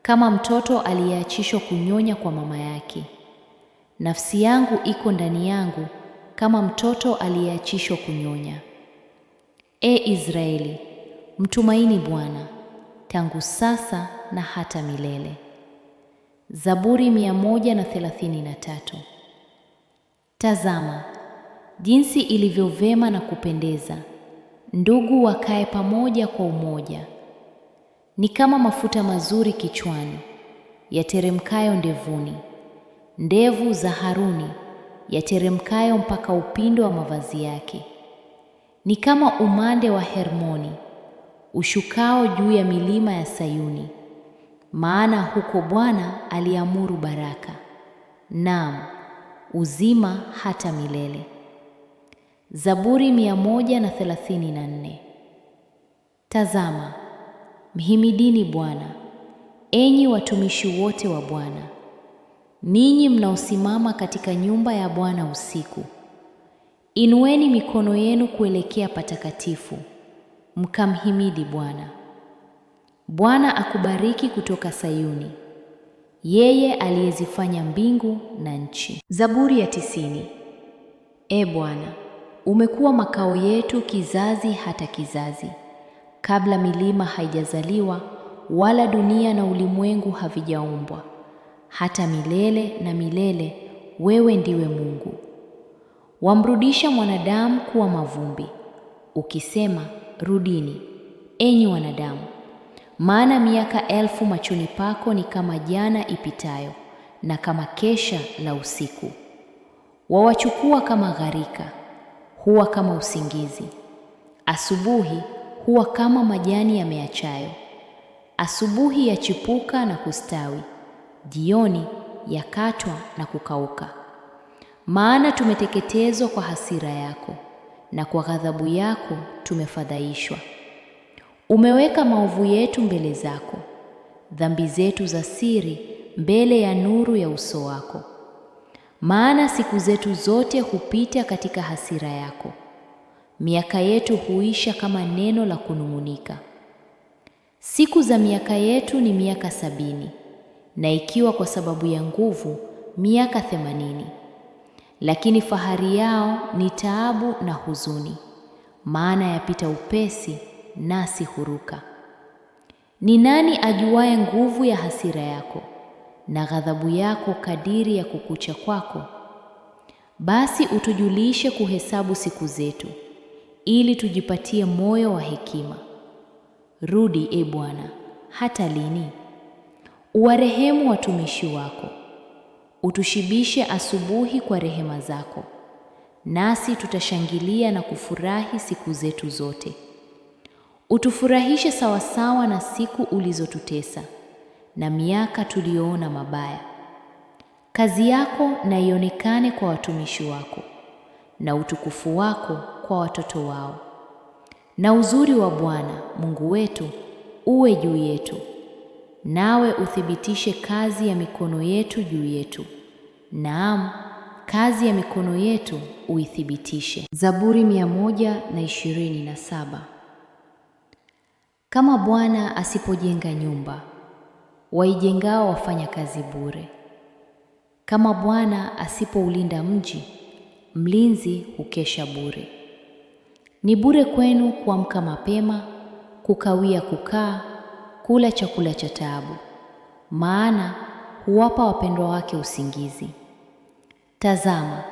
kama mtoto aliyeachishwa kunyonya kwa mama yake. Nafsi yangu iko ndani yangu kama mtoto aliyeachishwa kunyonya. E Israeli, mtumaini Bwana, tangu sasa na hata milele. Zaburi 133. Tazama, jinsi ilivyo vema na kupendeza ndugu wakae pamoja kwa umoja. Ni kama mafuta mazuri kichwani, yateremkayo ndevuni, ndevu za Haruni yateremkayo mpaka upindo wa mavazi yake. Ni kama umande wa Hermoni ushukao juu ya milima ya Sayuni, maana huko Bwana aliamuru baraka, naam, uzima hata milele. Zaburi 134. Tazama, mhimidini Bwana, enyi watumishi wote wa Bwana, ninyi mnaosimama katika nyumba ya Bwana usiku. Inueni mikono yenu kuelekea patakatifu, mkamhimidi Bwana. Bwana akubariki kutoka Sayuni, yeye aliyezifanya mbingu na nchi. Zaburi ya 90. E Bwana, umekuwa makao yetu kizazi hata kizazi, kabla milima haijazaliwa wala dunia na ulimwengu havijaumbwa. Hata milele na milele wewe ndiwe Mungu. Wamrudisha mwanadamu kuwa mavumbi, ukisema, rudini, enyi wanadamu, maana miaka 1000 machoni pako ni kama jana ipitayo, na kama kesha la usiku. Wawachukua kama gharika, huwa kama usingizi. Asubuhi huwa kama majani yameachayo. Asubuhi yachipuka na kustawi, jioni yakatwa na kukauka. Maana tumeteketezwa kwa hasira yako, na kwa ghadhabu yako tumefadhaishwa. Umeweka maovu yetu mbele zako, dhambi zetu za siri mbele ya nuru ya uso wako. Maana siku zetu zote hupita katika hasira yako, miaka yetu huisha kama neno la kunung'unika. Siku za miaka yetu ni miaka 70, na ikiwa kwa sababu ya nguvu miaka 80. Lakini fahari yao ni taabu na huzuni, maana yapita upesi, nasi huruka. Ni nani ajuaye nguvu ya hasira yako, na ghadhabu yako kadiri ya kukucha kwako? Basi utujulishe kuhesabu siku zetu, ili tujipatie moyo wa hekima. Rudi, e Bwana, hata lini? Uwarehemu watumishi wako. Utushibishe asubuhi kwa rehema zako, nasi tutashangilia na kufurahi siku zetu zote. Utufurahishe sawasawa na siku ulizotutesa na miaka tuliyoona mabaya. Kazi yako na ionekane kwa watumishi wako, na utukufu wako kwa watoto wao. Na uzuri wa Bwana Mungu wetu uwe juu yetu, nawe uthibitishe kazi ya mikono yetu juu yetu. Naam, kazi ya mikono yetu uithibitishe. Zaburi 127. Kama Bwana asipojenga nyumba, waijengao wafanya kazi bure. Kama Bwana asipoulinda mji, mlinzi hukesha bure. Ni bure kwenu kuamka mapema, kukawia kukaa, kula chakula cha taabu, maana huwapa wapendwa wake usingizi. Tazama,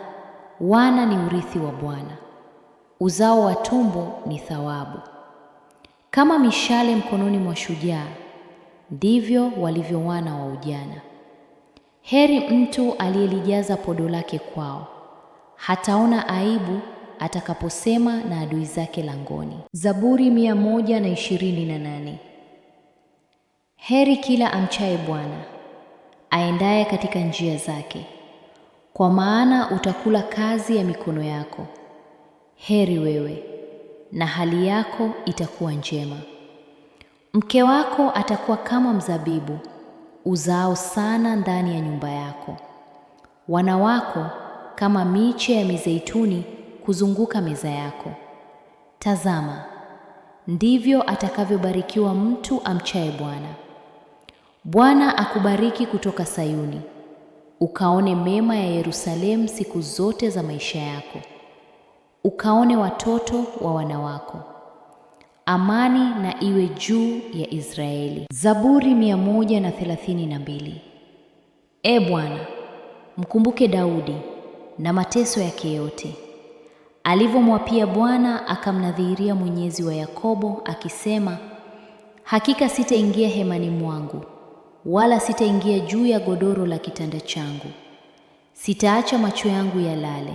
wana ni urithi wa Bwana, uzao wa tumbo ni thawabu. Kama mishale mkononi mwa shujaa, ndivyo walivyo wana wa ujana. Heri mtu aliyelijaza podo lake kwao, hataona aibu atakaposema na adui zake langoni. Zaburi 128. Heri kila amchaye Bwana, aendaye katika njia zake, kwa maana utakula kazi ya mikono yako. Heri wewe, na hali yako itakuwa njema. Mke wako atakuwa kama mzabibu uzao sana ndani ya nyumba yako, wana wako kama miche ya mizeituni kuzunguka meza yako. Tazama, ndivyo atakavyobarikiwa mtu amchaye Bwana. Bwana akubariki kutoka Sayuni, ukaone mema ya Yerusalemu siku zote za maisha yako, ukaone watoto wa wana wako. Amani na iwe juu ya Israeli. Zaburi 132. E Bwana, mkumbuke Daudi na mateso yake yote, alivyomwapia Bwana akamnadhiria Mwenyezi wa Yakobo akisema, hakika sitaingia hemani mwangu, wala sitaingia juu ya godoro la kitanda changu. Sitaacha macho yangu yalale,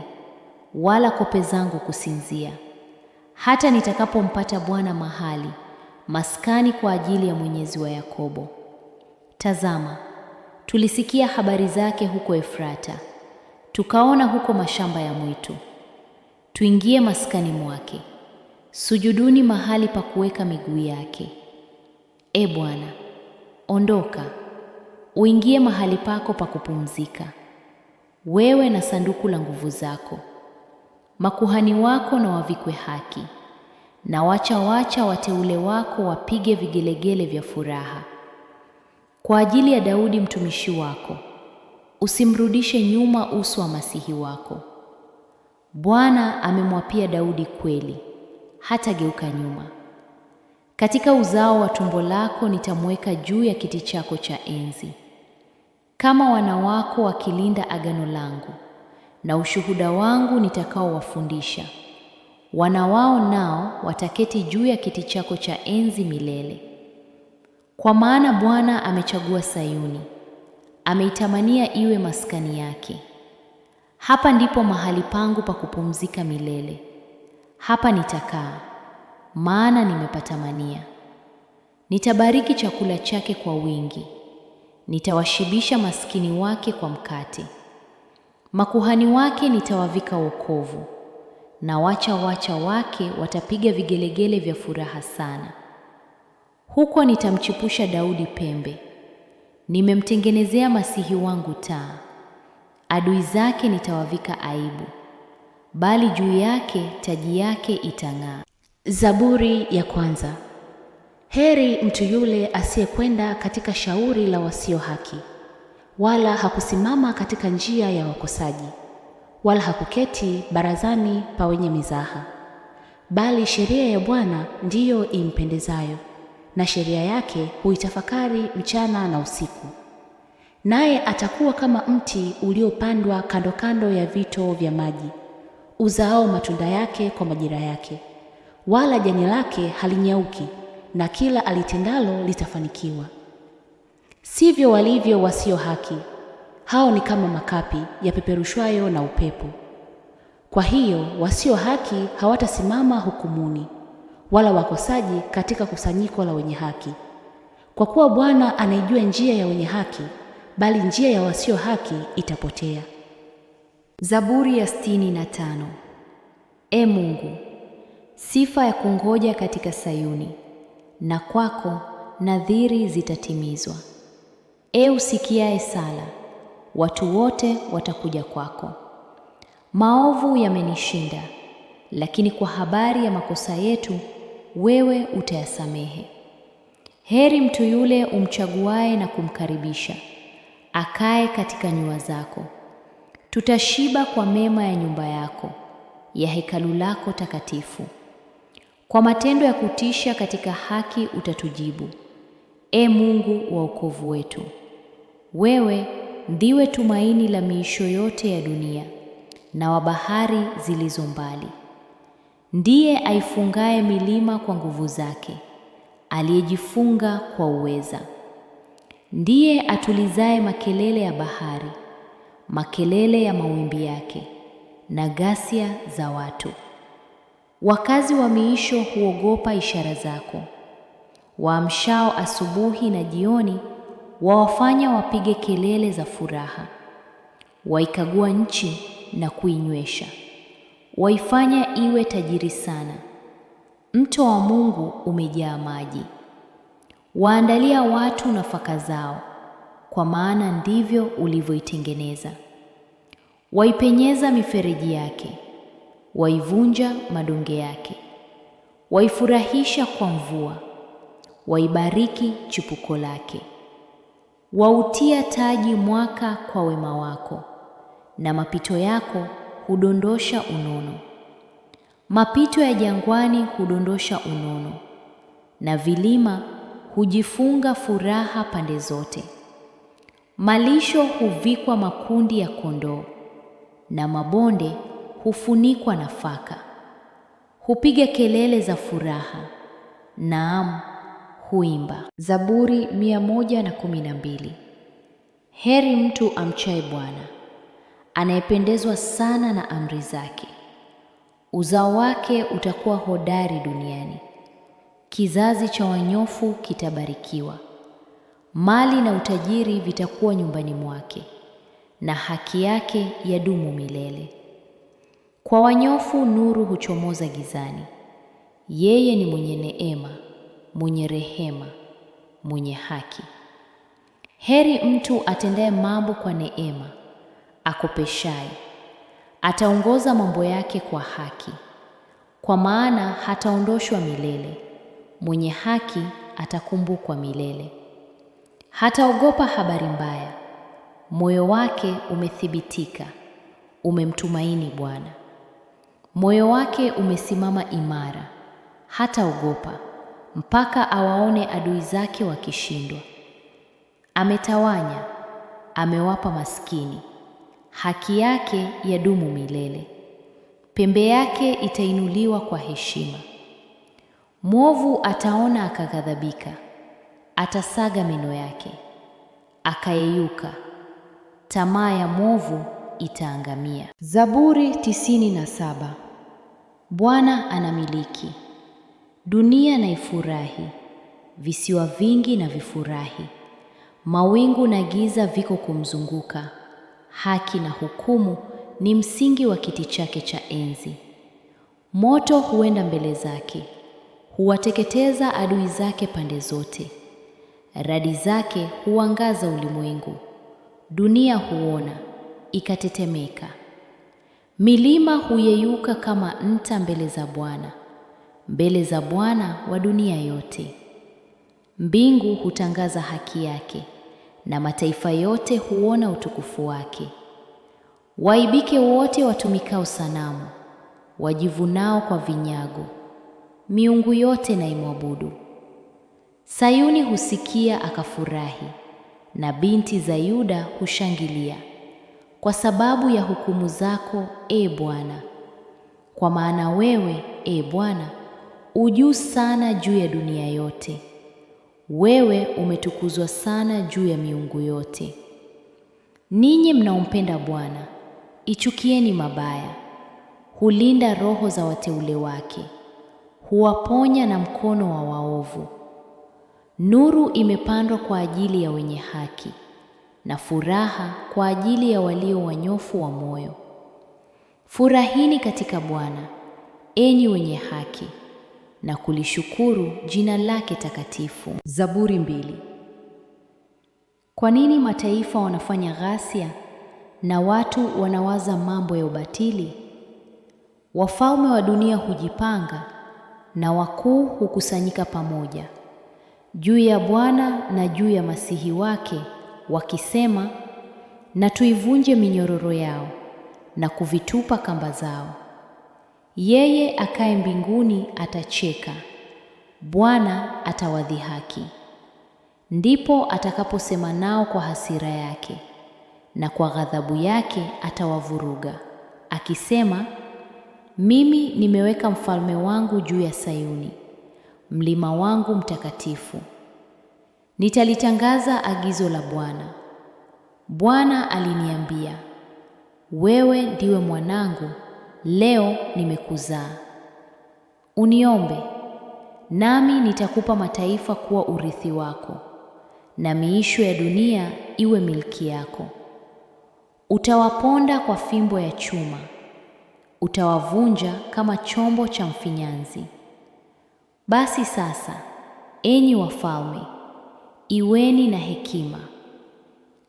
wala kope zangu kusinzia, hata nitakapompata Bwana mahali, maskani kwa ajili ya Mwenyezi wa Yakobo. Tazama, tulisikia habari zake huko Efrata, tukaona huko mashamba ya mwitu. Tuingie maskani mwake, sujuduni mahali pa kuweka miguu yake. E Bwana, ondoka, uingie mahali pako pa kupumzika, wewe na sanduku la nguvu zako. Makuhani wako na wavikwe haki, na wacha wateule wako wapige vigelegele vya furaha. Kwa ajili ya Daudi mtumishi wako, usimrudishe nyuma uso wa masihi wako. Bwana amemwapia Daudi kweli, hatageuka nyuma. Katika uzao wa tumbo lako nitamweka juu ya kiti chako cha enzi. Kama wana wako wakilinda agano langu na ushuhuda wangu nitakaowafundisha, wana wao nao wataketi juu ya kiti chako cha enzi milele. Kwa maana Bwana amechagua Sayuni, ameitamania iwe maskani yake. Hapa ndipo mahali pangu pa kupumzika milele, hapa nitakaa, maana nimepatamania. Nitabariki chakula chake kwa wingi, nitawashibisha maskini wake kwa mkate. Makuhani wake nitawavika wokovu, na wacha wake watapiga vigelegele vya furaha sana. Huko nitamchipusha Daudi pembe, nimemtengenezea masihi wangu taa. Adui zake nitawavika aibu, bali juu yake taji yake itang'aa. Zaburi ya kwanza. Heri mtu yule asiyekwenda katika shauri la wasio haki, wala hakusimama katika njia ya wakosaji, wala hakuketi barazani pa wenye mizaha. Bali sheria ya Bwana ndiyo impendezayo, na sheria yake huitafakari mchana na usiku. Naye atakuwa kama mti uliopandwa kando kando ya vito vya maji, uzao matunda yake kwa majira yake, wala jani lake halinyauki, na kila alitendalo litafanikiwa. Sivyo walivyo wasio haki, hao ni kama makapi yapeperushwayo na upepo. Kwa hiyo wasio haki hawatasimama hukumuni, wala wakosaji katika kusanyiko la wenye haki. Kwa kuwa Bwana anaijua njia ya wenye haki, bali njia ya wasio haki itapotea. Zaburi ya 65. E Mungu, sifa ya kungoja katika Sayuni, na kwako nadhiri zitatimizwa. E usikiaye sala, watu wote watakuja kwako. Maovu yamenishinda, lakini kwa habari ya makosa yetu wewe utayasamehe. Heri mtu yule umchaguaye na kumkaribisha, akae katika nyua zako. Tutashiba kwa mema ya nyumba yako, ya hekalu lako takatifu. Kwa matendo ya kutisha katika haki utatujibu, e Mungu wa wokovu wetu. Wewe ndiwe tumaini la miisho yote ya dunia na wa bahari zilizo mbali. Ndiye aifungaye milima kwa nguvu zake, aliyejifunga kwa uweza. Ndiye atulizaye makelele ya bahari, makelele ya mawimbi yake na ghasia za watu. Wakazi wa miisho huogopa ishara zako. Waamshao asubuhi na jioni wawafanya wapige kelele za furaha. Waikagua nchi na kuinywesha, waifanya iwe tajiri sana. Mto wa Mungu umejaa maji. Waandalia watu nafaka zao, kwa maana ndivyo ulivyoitengeneza. Waipenyeza mifereji yake, waivunja madonge yake. Waifurahisha kwa mvua, waibariki chipuko lake. Wautia taji mwaka kwa wema wako, na mapito yako hudondosha unono. Mapito ya jangwani hudondosha unono, na vilima hujifunga furaha pande zote. Malisho huvikwa makundi ya kondoo, na mabonde hufunikwa nafaka. Hupiga kelele za furaha, naam, huimba. Zaburi 112. Heri mtu amchaye Bwana, anayependezwa sana na amri zake. Uzao wake utakuwa hodari duniani, kizazi cha wanyofu kitabarikiwa. Mali na utajiri vitakuwa nyumbani mwake, na haki yake yadumu milele. Kwa wanyofu nuru huchomoza gizani. Yeye ni mwenye neema, mwenye rehema, mwenye haki. Heri mtu atendaye mambo kwa neema, akopeshaye. Ataongoza mambo yake kwa haki, kwa maana hataondoshwa milele. Mwenye haki atakumbukwa milele. Hataogopa habari mbaya. Moyo wake umethibitika, umemtumaini Bwana. Moyo wake umesimama imara, hataogopa mpaka awaone adui zake wakishindwa. Ametawanya, amewapa maskini. Haki yake yadumu milele. Pembe yake itainuliwa kwa heshima. Mwovu ataona akaghadhabika, atasaga meno yake, akayeyuka. Tamaa ya mwovu itaangamia. Zaburi 97. Bwana anamiliki. Dunia na ifurahi, visiwa vingi na vifurahi. Mawingu na giza viko kumzunguka. Haki na hukumu ni msingi wa kiti chake cha enzi. Moto huenda mbele zake, huwateketeza adui zake pande zote. Radi zake huangaza ulimwengu. Dunia huona ikatetemeka. Milima huyeyuka kama nta mbele za Bwana wa dunia yote. Mbingu hutangaza haki yake, na mataifa yote huona utukufu wake. Waibike wote watumikao sanamu, wajivunao kwa vinyago. Miungu yote na imwabudu. Sayuni husikia akafurahi, na binti za Yuda hushangilia, kwa sababu ya hukumu zako, e Bwana. Kwa maana wewe, e Bwana, ujuu sana juu ya dunia yote. Wewe umetukuzwa sana juu ya miungu yote. Ninyi mnaompenda Bwana, ichukieni mabaya. Hulinda roho za wateule wake, huwaponya na mkono wa waovu. Nuru imepandwa kwa ajili ya wenye haki, na furaha kwa ajili ya walio wanyofu wa moyo. Furahini katika Bwana, enyi wenye haki, na kulishukuru jina lake takatifu. Zaburi 2. Kwa nini mataifa wanafanya ghasia na watu wanawaza mambo ya ubatili? Wafalme wa dunia hujipanga na wakuu hukusanyika pamoja juu ya Bwana na juu ya Masihi wake, wakisema, na tuivunje minyororo yao na kuvitupa kamba zao. Yeye akaye mbinguni atacheka, Bwana atawadhihaki. Ndipo atakaposema nao kwa hasira yake, na kwa ghadhabu yake atawavuruga, akisema, mimi nimeweka mfalme wangu juu ya Sayuni, mlima wangu mtakatifu. Nitalitangaza agizo la Bwana. Bwana aliniambia, wewe ndiwe mwanangu, leo nimekuzaa. Uniombe, nami nitakupa mataifa kuwa urithi wako, na miisho ya dunia iwe milki yako. Utawaponda kwa fimbo ya chuma, utawavunja kama chombo cha mfinyanzi. Basi sasa, enyi wafalme, iweni na hekima.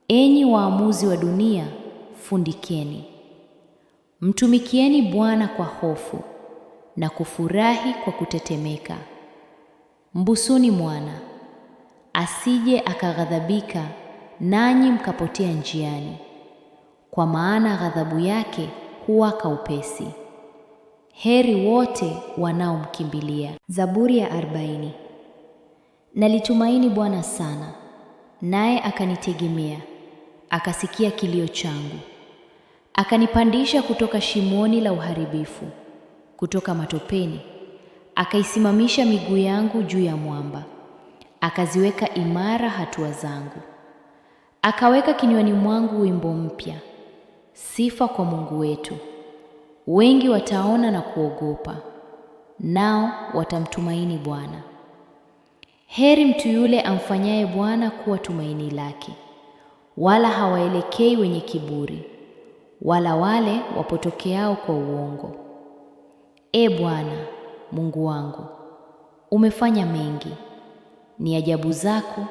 Enyi waamuzi wa dunia, fundikeni. Mtumikieni Bwana kwa hofu na kufurahi kwa kutetemeka. Mbusuni mwana, asije akaghadhabika nanyi mkapotea njiani, kwa maana ghadhabu yake huwaka upesi. Heri wote wanaomkimbilia. Zaburi ya 40. Nalitumaini Bwana sana, naye akanitegemea, akasikia kilio changu. Akanipandisha kutoka shimoni la uharibifu, kutoka matopeni, akaisimamisha miguu yangu juu ya mwamba, akaziweka imara hatua zangu. Akaweka kinywani mwangu wimbo mpya, sifa kwa Mungu wetu. Wengi wataona na kuogopa, nao watamtumaini Bwana. Heri mtu yule amfanyaye Bwana kuwa tumaini lake, wala hawaelekei wenye kiburi, wala wale wapotokeao kwa uongo. E Bwana, Mungu wangu, umefanya mengi, ni ajabu zako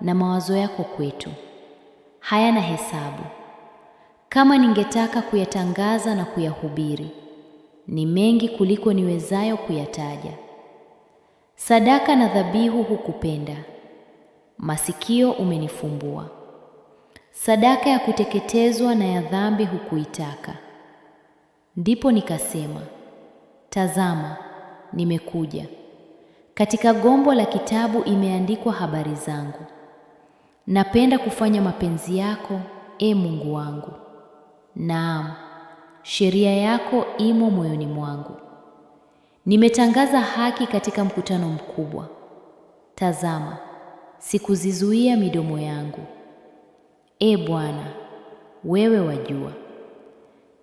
na mawazo yako kwetu hayana hesabu. Kama ningetaka kuyatangaza na kuyahubiri, ni mengi kuliko niwezayo kuyataja. Sadaka na dhabihu hukupenda, masikio umenifumbua. Sadaka ya kuteketezwa na ya dhambi hukuitaka. Ndipo nikasema, tazama, nimekuja. Katika gombo la kitabu imeandikwa habari zangu. Napenda kufanya mapenzi yako, e Mungu wangu. Naam, sheria yako imo moyoni mwangu. Nimetangaza haki katika mkutano mkubwa. Tazama, sikuzizuia midomo yangu. E Bwana, wewe wajua.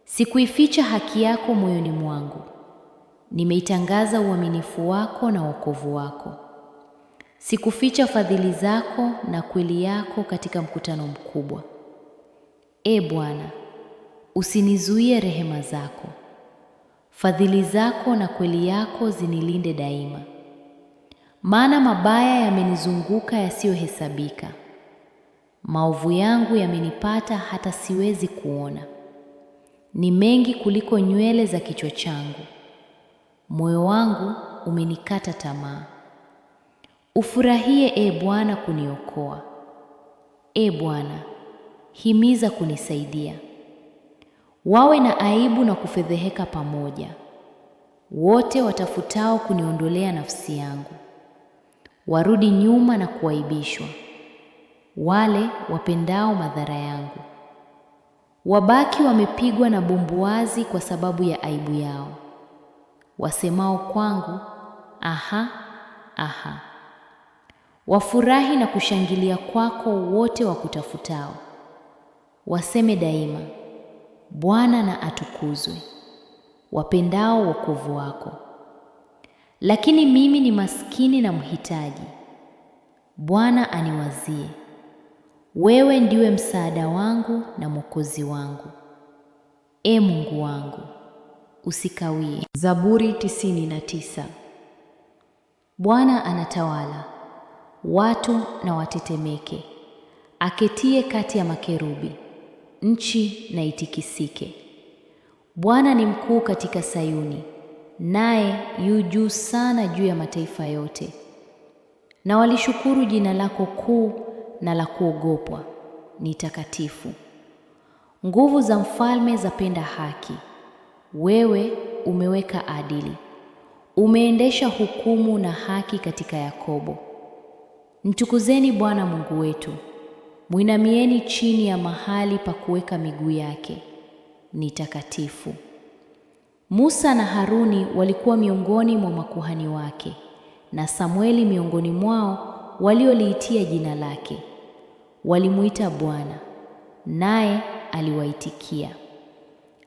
Sikuificha haki yako moyoni mwangu. Nimeitangaza uaminifu wako na wokovu wako. Sikuficha fadhili zako na kweli yako katika mkutano mkubwa. E Bwana, usinizuie rehema zako. Fadhili zako na kweli yako zinilinde daima. Maana mabaya yamenizunguka yasiyohesabika. Maovu yangu yamenipata hata siwezi kuona. Ni mengi kuliko nywele za kichwa changu. Moyo wangu umenikata tamaa. Ufurahie, e Bwana, kuniokoa. E Bwana, himiza kunisaidia. Wawe na aibu na kufedheheka pamoja wote watafutao kuniondolea nafsi yangu. Warudi nyuma na kuaibishwa wale wapendao madhara yangu. Wabaki wamepigwa na bumbuazi kwa sababu ya aibu yao, wasemao kwangu, aha, aha. Wafurahi na kushangilia kwako wote wakutafutao. Waseme daima, Bwana na atukuzwe, wapendao wokovu wako. lakini mimi ni maskini na mhitaji. Bwana aniwazie. Wewe ndiwe msaada wangu na Mwokozi wangu. Ee Mungu wangu, usikawie. Zaburi 99. Bwana anatawala, watu na watetemeke. Aketie kati ya makerubi, nchi na itikisike. Bwana ni mkuu katika Sayuni, naye yu juu sana juu ya mataifa yote. Na walishukuru jina lako kuu na la kuogopwa, ni takatifu. Nguvu za mfalme zapenda haki. Wewe umeweka adili, umeendesha hukumu na haki katika Yakobo. Mtukuzeni Bwana Mungu wetu, mwinamieni chini ya mahali pa kuweka miguu yake, ni takatifu. Musa na Haruni walikuwa miongoni mwa makuhani wake, na Samueli miongoni mwao walioliitia jina lake. Walimuita Bwana, naye aliwaitikia.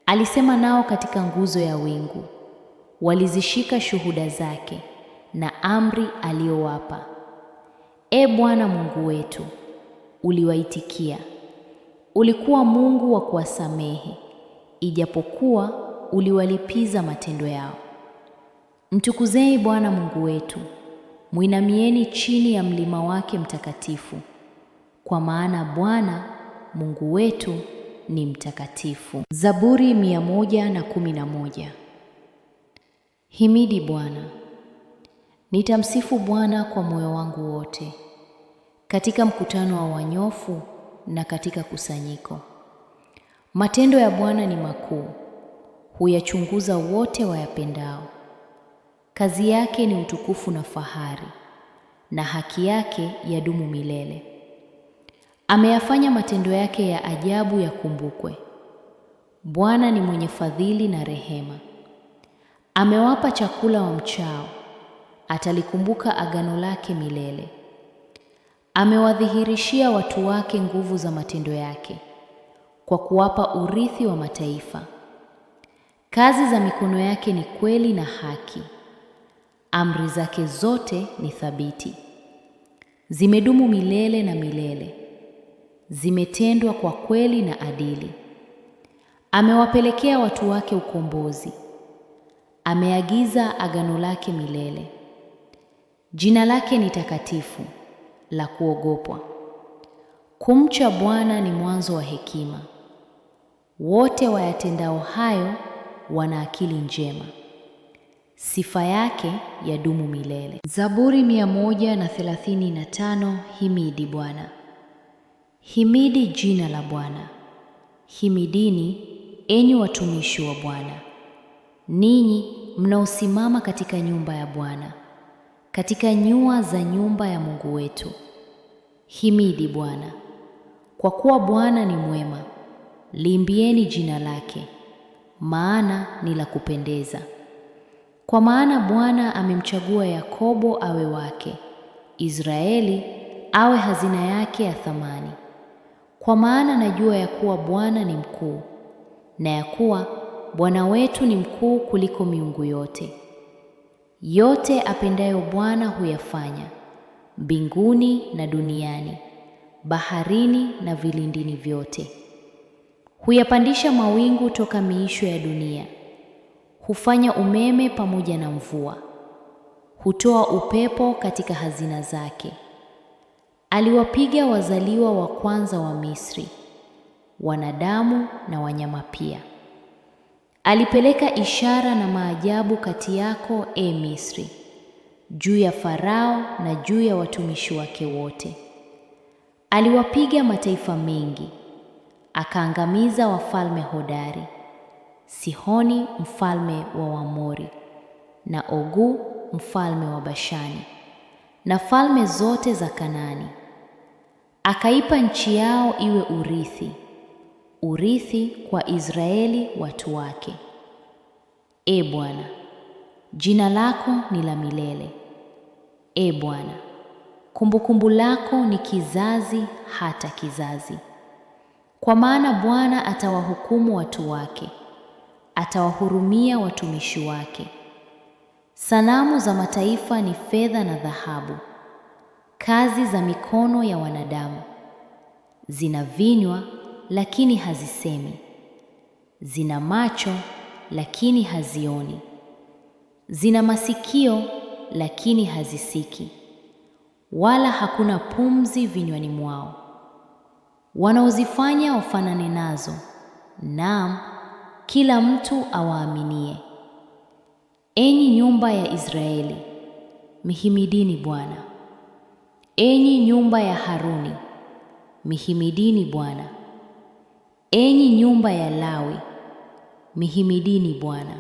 Alisema nao katika nguzo ya wingu. Walizishika shuhuda zake na amri aliyowapa. Ee Bwana Mungu wetu, uliwaitikia. Ulikuwa Mungu wa kuwasamehe, ijapokuwa uliwalipiza matendo yao. Mtukuzeni Bwana Mungu wetu, mwinamieni chini ya mlima wake mtakatifu, kwa maana Bwana Mungu wetu ni mtakatifu. Zaburi 111. Himidi Bwana. Nitamsifu Bwana kwa moyo wangu wote, katika mkutano wa wanyofu na katika kusanyiko. Matendo ya Bwana ni makuu, huyachunguza wote wayapendao. Kazi yake ni utukufu na fahari, na haki yake yadumu milele. Ameyafanya matendo yake ya ajabu yakumbukwe. Bwana ni mwenye fadhili na rehema. Amewapa chakula wamchao, atalikumbuka agano lake milele. Amewadhihirishia watu wake nguvu za matendo yake, kwa kuwapa urithi wa mataifa. Kazi za mikono yake ni kweli na haki. Amri zake zote ni thabiti. Zimedumu milele na milele. Zimetendwa kwa kweli na adili. Amewapelekea watu wake ukombozi. Ameagiza agano lake milele. Jina lake ni takatifu, la kuogopwa. Kumcha Bwana ni mwanzo wa hekima. Wote wayatendao hayo wana akili njema. Sifa yake yadumu milele. Zaburi 135. Himidi Bwana. Himidi jina la Bwana. Himidini enyi watumishi wa Bwana, ninyi mnaosimama katika nyumba ya Bwana, katika nyua za nyumba ya Mungu wetu. Himidi Bwana. Kwa kuwa Bwana ni mwema, liimbieni jina lake, maana ni la kupendeza. Kwa maana Bwana amemchagua Yakobo awe wake, Israeli awe hazina yake ya thamani. Kwa maana najua ya kuwa Bwana ni mkuu, na ya kuwa Bwana wetu ni mkuu kuliko miungu yote. Yote apendayo Bwana huyafanya, mbinguni na duniani, baharini na vilindini vyote. Huyapandisha mawingu toka miisho ya dunia. Hufanya umeme pamoja na mvua. Hutoa upepo katika hazina zake. Aliwapiga wazaliwa wa kwanza wa Misri, wanadamu na wanyama pia. Alipeleka ishara na maajabu kati yako, e Misri, juu ya Farao na juu ya watumishi wake wote. Aliwapiga mataifa mengi, akaangamiza wafalme hodari, Sihoni mfalme wa Waamori, na Ogu mfalme wa Bashani, na falme zote za Kanaani. Akaipa nchi yao iwe urithi, urithi kwa Israeli watu wake. E Bwana, jina lako ni la milele. E Bwana, kumbukumbu lako ni kizazi hata kizazi. Kwa maana Bwana atawahukumu watu wake, atawahurumia watumishi wake. Sanamu za mataifa ni fedha na dhahabu, kazi za mikono ya wanadamu. Zina vinywa lakini hazisemi, zina macho lakini hazioni, zina masikio lakini hazisiki, wala hakuna pumzi vinywani mwao. Wanaozifanya wafanane nazo, naam, kila mtu awaaminie. Enyi nyumba ya Israeli, mihimidini Bwana. Enyi nyumba ya Haruni, mihimidini Bwana. Enyi nyumba ya Lawi, mihimidini Bwana.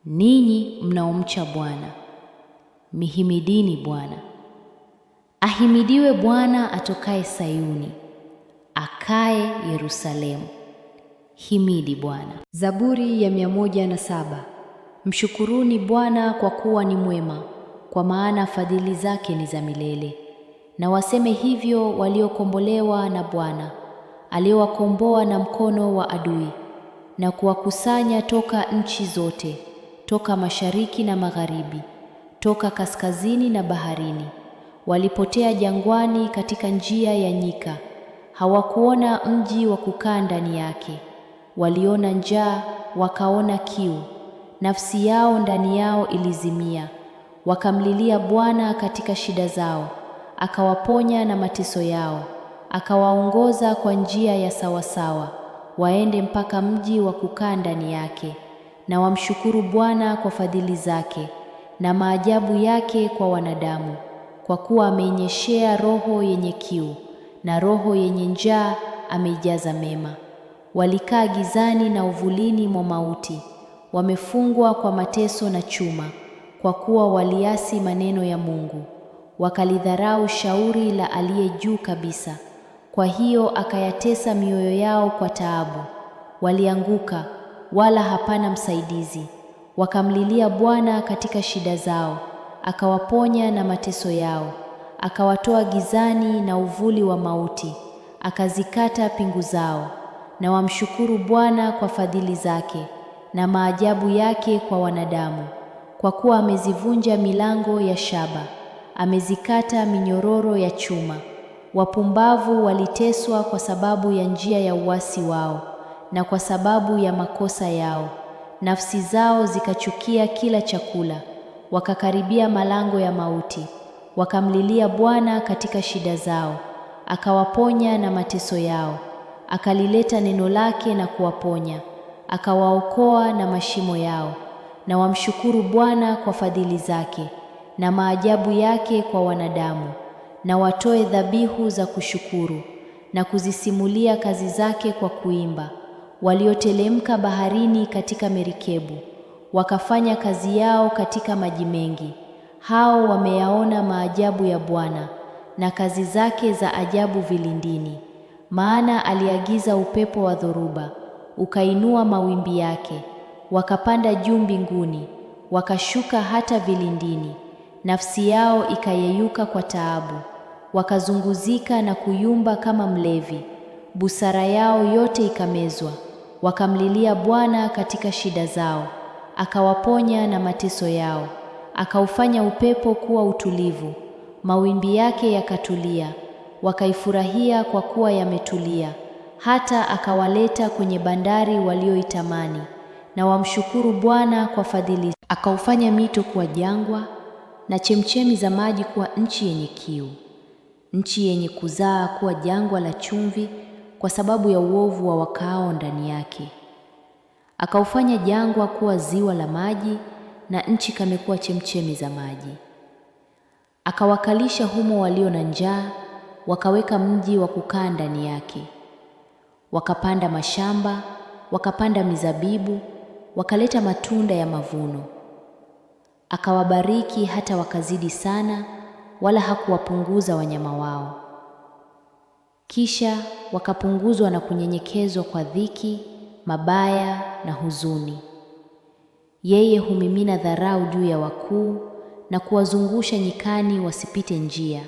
Ninyi mnaomcha Bwana, mihimidini Bwana. Ahimidiwe Bwana atokaye Sayuni, akaye Yerusalemu. Himidi Bwana. Zaburi ya 107. Mshukuruni Bwana kwa kuwa ni mwema, kwa maana fadhili zake ni za milele. Na waseme hivyo waliokombolewa na Bwana, aliowakomboa na mkono wa adui, na kuwakusanya toka nchi zote, toka mashariki na magharibi, toka kaskazini na baharini. Walipotea jangwani katika njia ya nyika, hawakuona mji wa kukaa ndani yake. Waliona njaa, wakaona kiu, nafsi yao ndani yao ilizimia. Wakamlilia Bwana katika shida zao, akawaponya na mateso yao, akawaongoza kwa njia ya sawasawa, waende mpaka mji wa kukaa ndani yake. Na wamshukuru Bwana kwa fadhili zake na maajabu yake kwa wanadamu, kwa kuwa ameinyeshea roho yenye kiu, na roho yenye njaa ameijaza mema. Walikaa gizani na uvulini mwa mauti, wamefungwa kwa mateso na chuma, kwa kuwa waliasi maneno ya Mungu, wakalidharau shauri la aliye juu kabisa. Kwa hiyo akayatesa mioyo yao kwa taabu. Walianguka, wala hapana msaidizi. Wakamlilia Bwana katika shida zao, akawaponya na mateso yao. Akawatoa gizani na uvuli wa mauti, akazikata pingu zao. Na wamshukuru Bwana kwa fadhili zake na maajabu yake kwa wanadamu, kwa kuwa amezivunja milango ya shaba, amezikata minyororo ya chuma. Wapumbavu waliteswa kwa sababu ya njia ya uasi wao, na kwa sababu ya makosa yao. Nafsi zao zikachukia kila chakula, wakakaribia malango ya mauti. Wakamlilia Bwana katika shida zao, akawaponya na mateso yao. Akalileta neno lake na kuwaponya, akawaokoa na mashimo yao. Na wamshukuru Bwana kwa fadhili zake na maajabu yake kwa wanadamu. Na watoe dhabihu za kushukuru na kuzisimulia kazi zake kwa kuimba. Waliotelemka baharini katika merikebu, wakafanya kazi yao katika maji mengi. Hao wameyaona maajabu ya Bwana na kazi zake za ajabu vilindini. Maana aliagiza upepo wa dhoruba, ukainua mawimbi yake. Wakapanda juu mbinguni, wakashuka hata vilindini. Nafsi yao ikayeyuka kwa taabu, wakazunguzika na kuyumba kama mlevi. Busara yao yote ikamezwa. Wakamlilia Bwana katika shida zao, akawaponya na mateso yao. Akaufanya upepo kuwa utulivu, mawimbi yake yakatulia. Wakaifurahia kwa kuwa yametulia, hata akawaleta kwenye bandari walioitamani. Na wamshukuru Bwana kwa fadhili. Akaufanya mito kuwa jangwa na chemchemi za maji kuwa nchi yenye kiu, nchi yenye kuzaa kuwa jangwa la chumvi, kwa sababu ya uovu wa wakaao ndani yake. Akaufanya jangwa kuwa ziwa la maji, na nchi kamekuwa chemchemi za maji. Akawakalisha humo walio na njaa, wakaweka mji wa kukaa ndani yake. Wakapanda mashamba, wakapanda mizabibu, wakaleta matunda ya mavuno. Akawabariki hata wakazidi sana, wala hakuwapunguza wanyama wao. Kisha wakapunguzwa na kunyenyekezwa kwa dhiki, mabaya na huzuni. Yeye humimina dharau juu ya wakuu na kuwazungusha nyikani wasipite njia.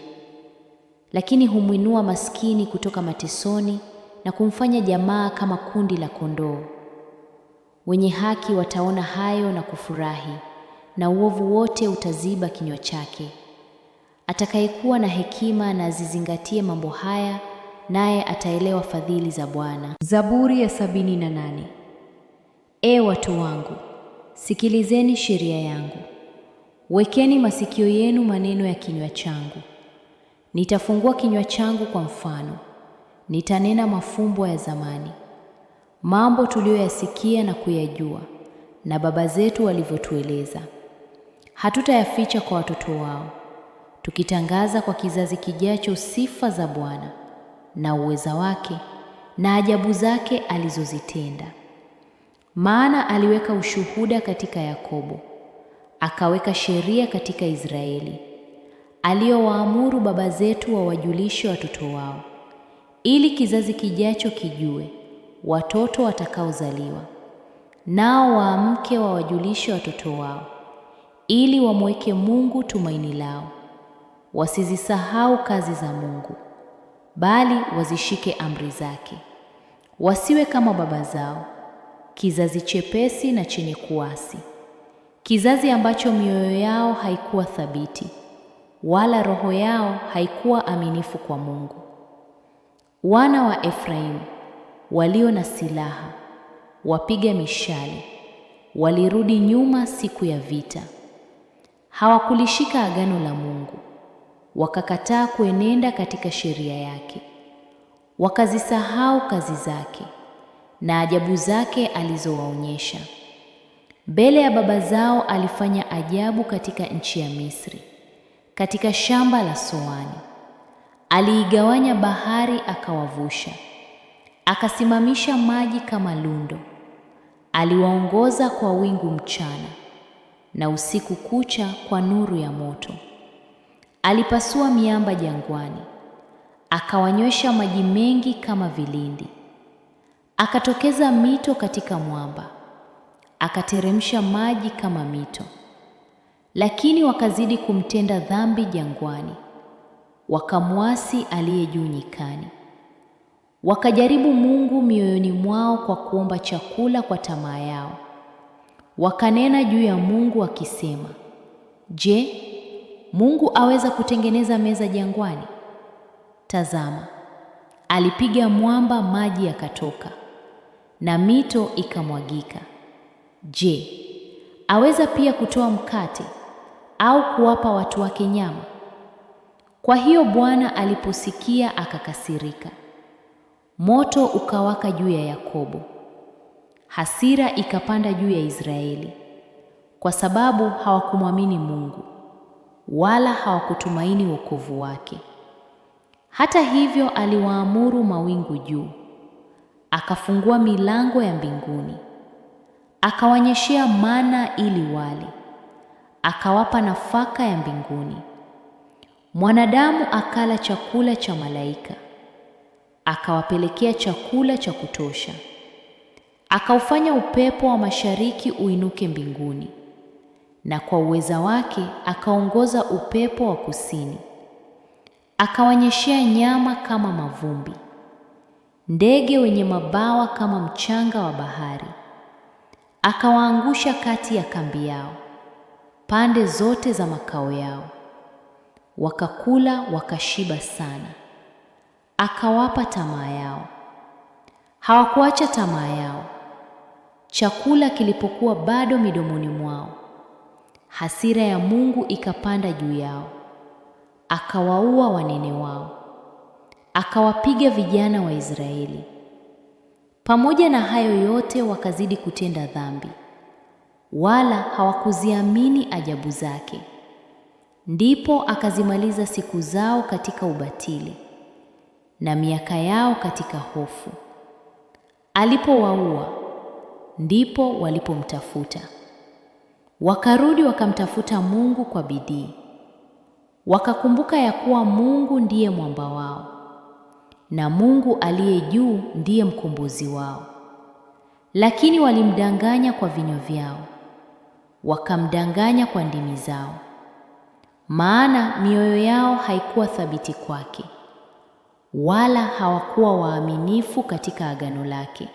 Lakini humwinua maskini kutoka matesoni na kumfanya jamaa kama kundi la kondoo. Wenye haki wataona hayo na kufurahi, na uovu wote utaziba kinywa chake. Atakayekuwa na hekima na azizingatie mambo haya, naye ataelewa fadhili za Bwana. Zaburi ya 78. Watu wangu, sikilizeni sheria yangu. Wekeni masikio yenu maneno ya kinywa changu. Nitafungua kinywa changu kwa mfano. Nitanena mafumbo ya zamani, mambo tuliyoyasikia na kuyajua, na baba zetu walivyotueleza. Hatutayaficha kwa watoto wao, tukitangaza kwa kizazi kijacho sifa za Bwana na uweza wake na ajabu zake alizozitenda. Maana aliweka ushuhuda katika Yakobo, akaweka sheria katika Israeli, aliyowaamuru baba zetu wawajulishe watoto wao, ili kizazi kijacho kijue, watoto watakaozaliwa, nao waamke wawajulishe watoto wao, ili wamweke Mungu tumaini lao, wasizisahau kazi za Mungu, bali wazishike amri zake. Wasiwe kama baba zao, kizazi chepesi na chenye kuasi, kizazi ambacho mioyo yao haikuwa thabiti, wala roho yao haikuwa aminifu kwa Mungu. Wana wa Efraimu walio na silaha, wapiga mishale, walirudi nyuma siku ya vita. Hawakulishika agano la Mungu, wakakataa kuenenda katika sheria yake. Wakazisahau kazi zake na ajabu zake alizowaonyesha. Mbele ya baba zao alifanya ajabu katika nchi ya Misri, katika shamba la Soani. Aliigawanya bahari akawavusha, akasimamisha maji kama lundo. Aliwaongoza kwa wingu mchana, na usiku kucha kwa nuru ya moto. Alipasua miamba jangwani, akawanywesha maji mengi kama vilindi. Akatokeza mito katika mwamba, akateremsha maji kama mito. Lakini wakazidi kumtenda dhambi jangwani, wakamwasi aliye juu nyikani. Wakajaribu Mungu mioyoni mwao kwa kuomba chakula kwa tamaa yao. Wakanena juu ya Mungu wakisema, je, Mungu aweza kutengeneza meza jangwani? Tazama, alipiga mwamba, maji yakatoka, na mito ikamwagika. Je, aweza pia kutoa mkate au kuwapa watu wake nyama? Kwa hiyo Bwana aliposikia akakasirika. Moto ukawaka juu ya Yakobo, hasira ikapanda juu ya Israeli, kwa sababu hawakumwamini Mungu, wala hawakutumaini wokovu wake. Hata hivyo aliwaamuru mawingu juu, akafungua milango ya mbinguni, akawanyeshea mana ili wale, akawapa nafaka ya mbinguni. Mwanadamu akala chakula cha malaika, akawapelekea chakula cha kutosha. Akaufanya upepo wa mashariki uinuke mbinguni, na kwa uweza wake akaongoza upepo wa kusini. Akawanyeshea nyama kama mavumbi, ndege wenye mabawa kama mchanga wa bahari. Akawaangusha kati ya kambi yao, pande zote za makao yao. Wakakula wakashiba sana, akawapa tamaa yao. Hawakuacha tamaa yao, chakula kilipokuwa bado midomoni mwao. Hasira ya Mungu ikapanda juu yao, akawaua wanene wao, akawapiga vijana wa Israeli. Pamoja na hayo yote wakazidi kutenda dhambi, wala hawakuziamini ajabu zake. Ndipo akazimaliza siku zao katika ubatili, na miaka yao katika hofu. Alipowaua, ndipo walipomtafuta. Wakarudi wakamtafuta Mungu kwa bidii. Wakakumbuka ya kuwa Mungu ndiye mwamba wao, na Mungu aliye juu ndiye mkombozi wao. Lakini walimdanganya kwa vinywa vyao, wakamdanganya kwa ndimi zao, maana mioyo yao haikuwa thabiti kwake, wala hawakuwa waaminifu katika agano lake.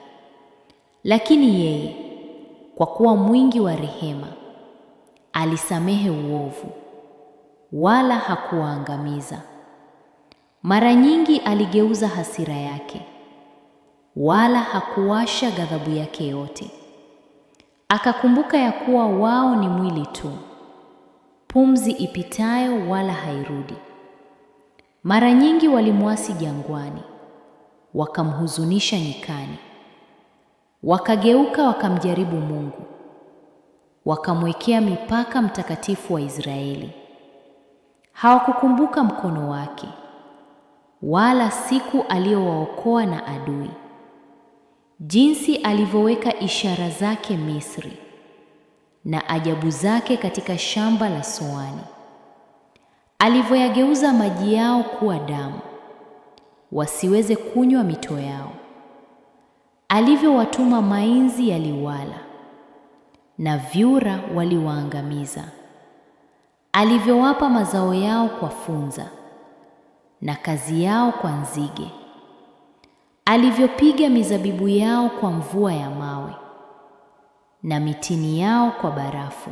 Lakini yeye, kwa kuwa mwingi wa rehema, alisamehe uovu, wala hakuwaangamiza. Mara nyingi aligeuza hasira yake, wala hakuwasha ghadhabu yake yote. Akakumbuka ya kuwa wao ni mwili tu, pumzi ipitayo wala hairudi. Mara nyingi walimwasi jangwani, wakamhuzunisha nyikani. Wakageuka wakamjaribu Mungu, wakamwekea mipaka Mtakatifu wa Israeli. Hawakukumbuka mkono wake, wala siku aliyowaokoa na adui, jinsi alivyoweka ishara zake Misri na ajabu zake katika shamba la Soani, alivyoyageuza maji yao kuwa damu, wasiweze kunywa mito yao, alivyowatuma mainzi yaliwala, na vyura waliwaangamiza, alivyowapa mazao yao kwa funza na kazi yao kwa nzige, alivyopiga mizabibu yao kwa mvua ya mawe na mitini yao kwa barafu,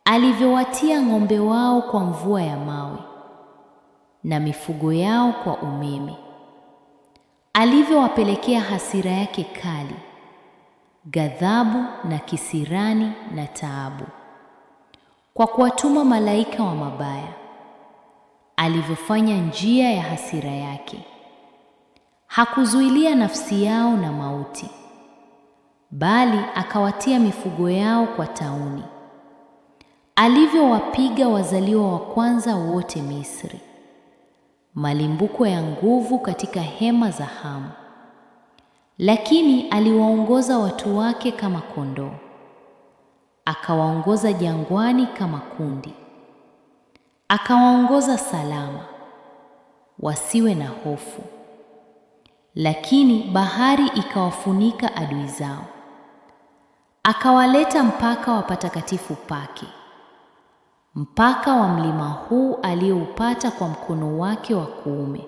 alivyowatia ng'ombe wao kwa mvua ya mawe na mifugo yao kwa umeme, alivyowapelekea hasira yake kali, ghadhabu na kisirani na taabu, kwa kuwatuma malaika wa mabaya, alivyofanya njia ya hasira yake. Hakuzuilia nafsi yao na mauti, bali akawatia mifugo yao kwa tauni, alivyowapiga wazaliwa wa kwanza wote Misri, malimbuko ya nguvu katika hema za Hamu. Lakini aliwaongoza watu wake kama kondoo, akawaongoza jangwani kama kundi, akawaongoza salama, wasiwe na hofu. Lakini bahari ikawafunika adui zao, akawaleta mpaka wa patakatifu pake, mpaka wa mlima huu alioupata kwa mkono wake wa kuume.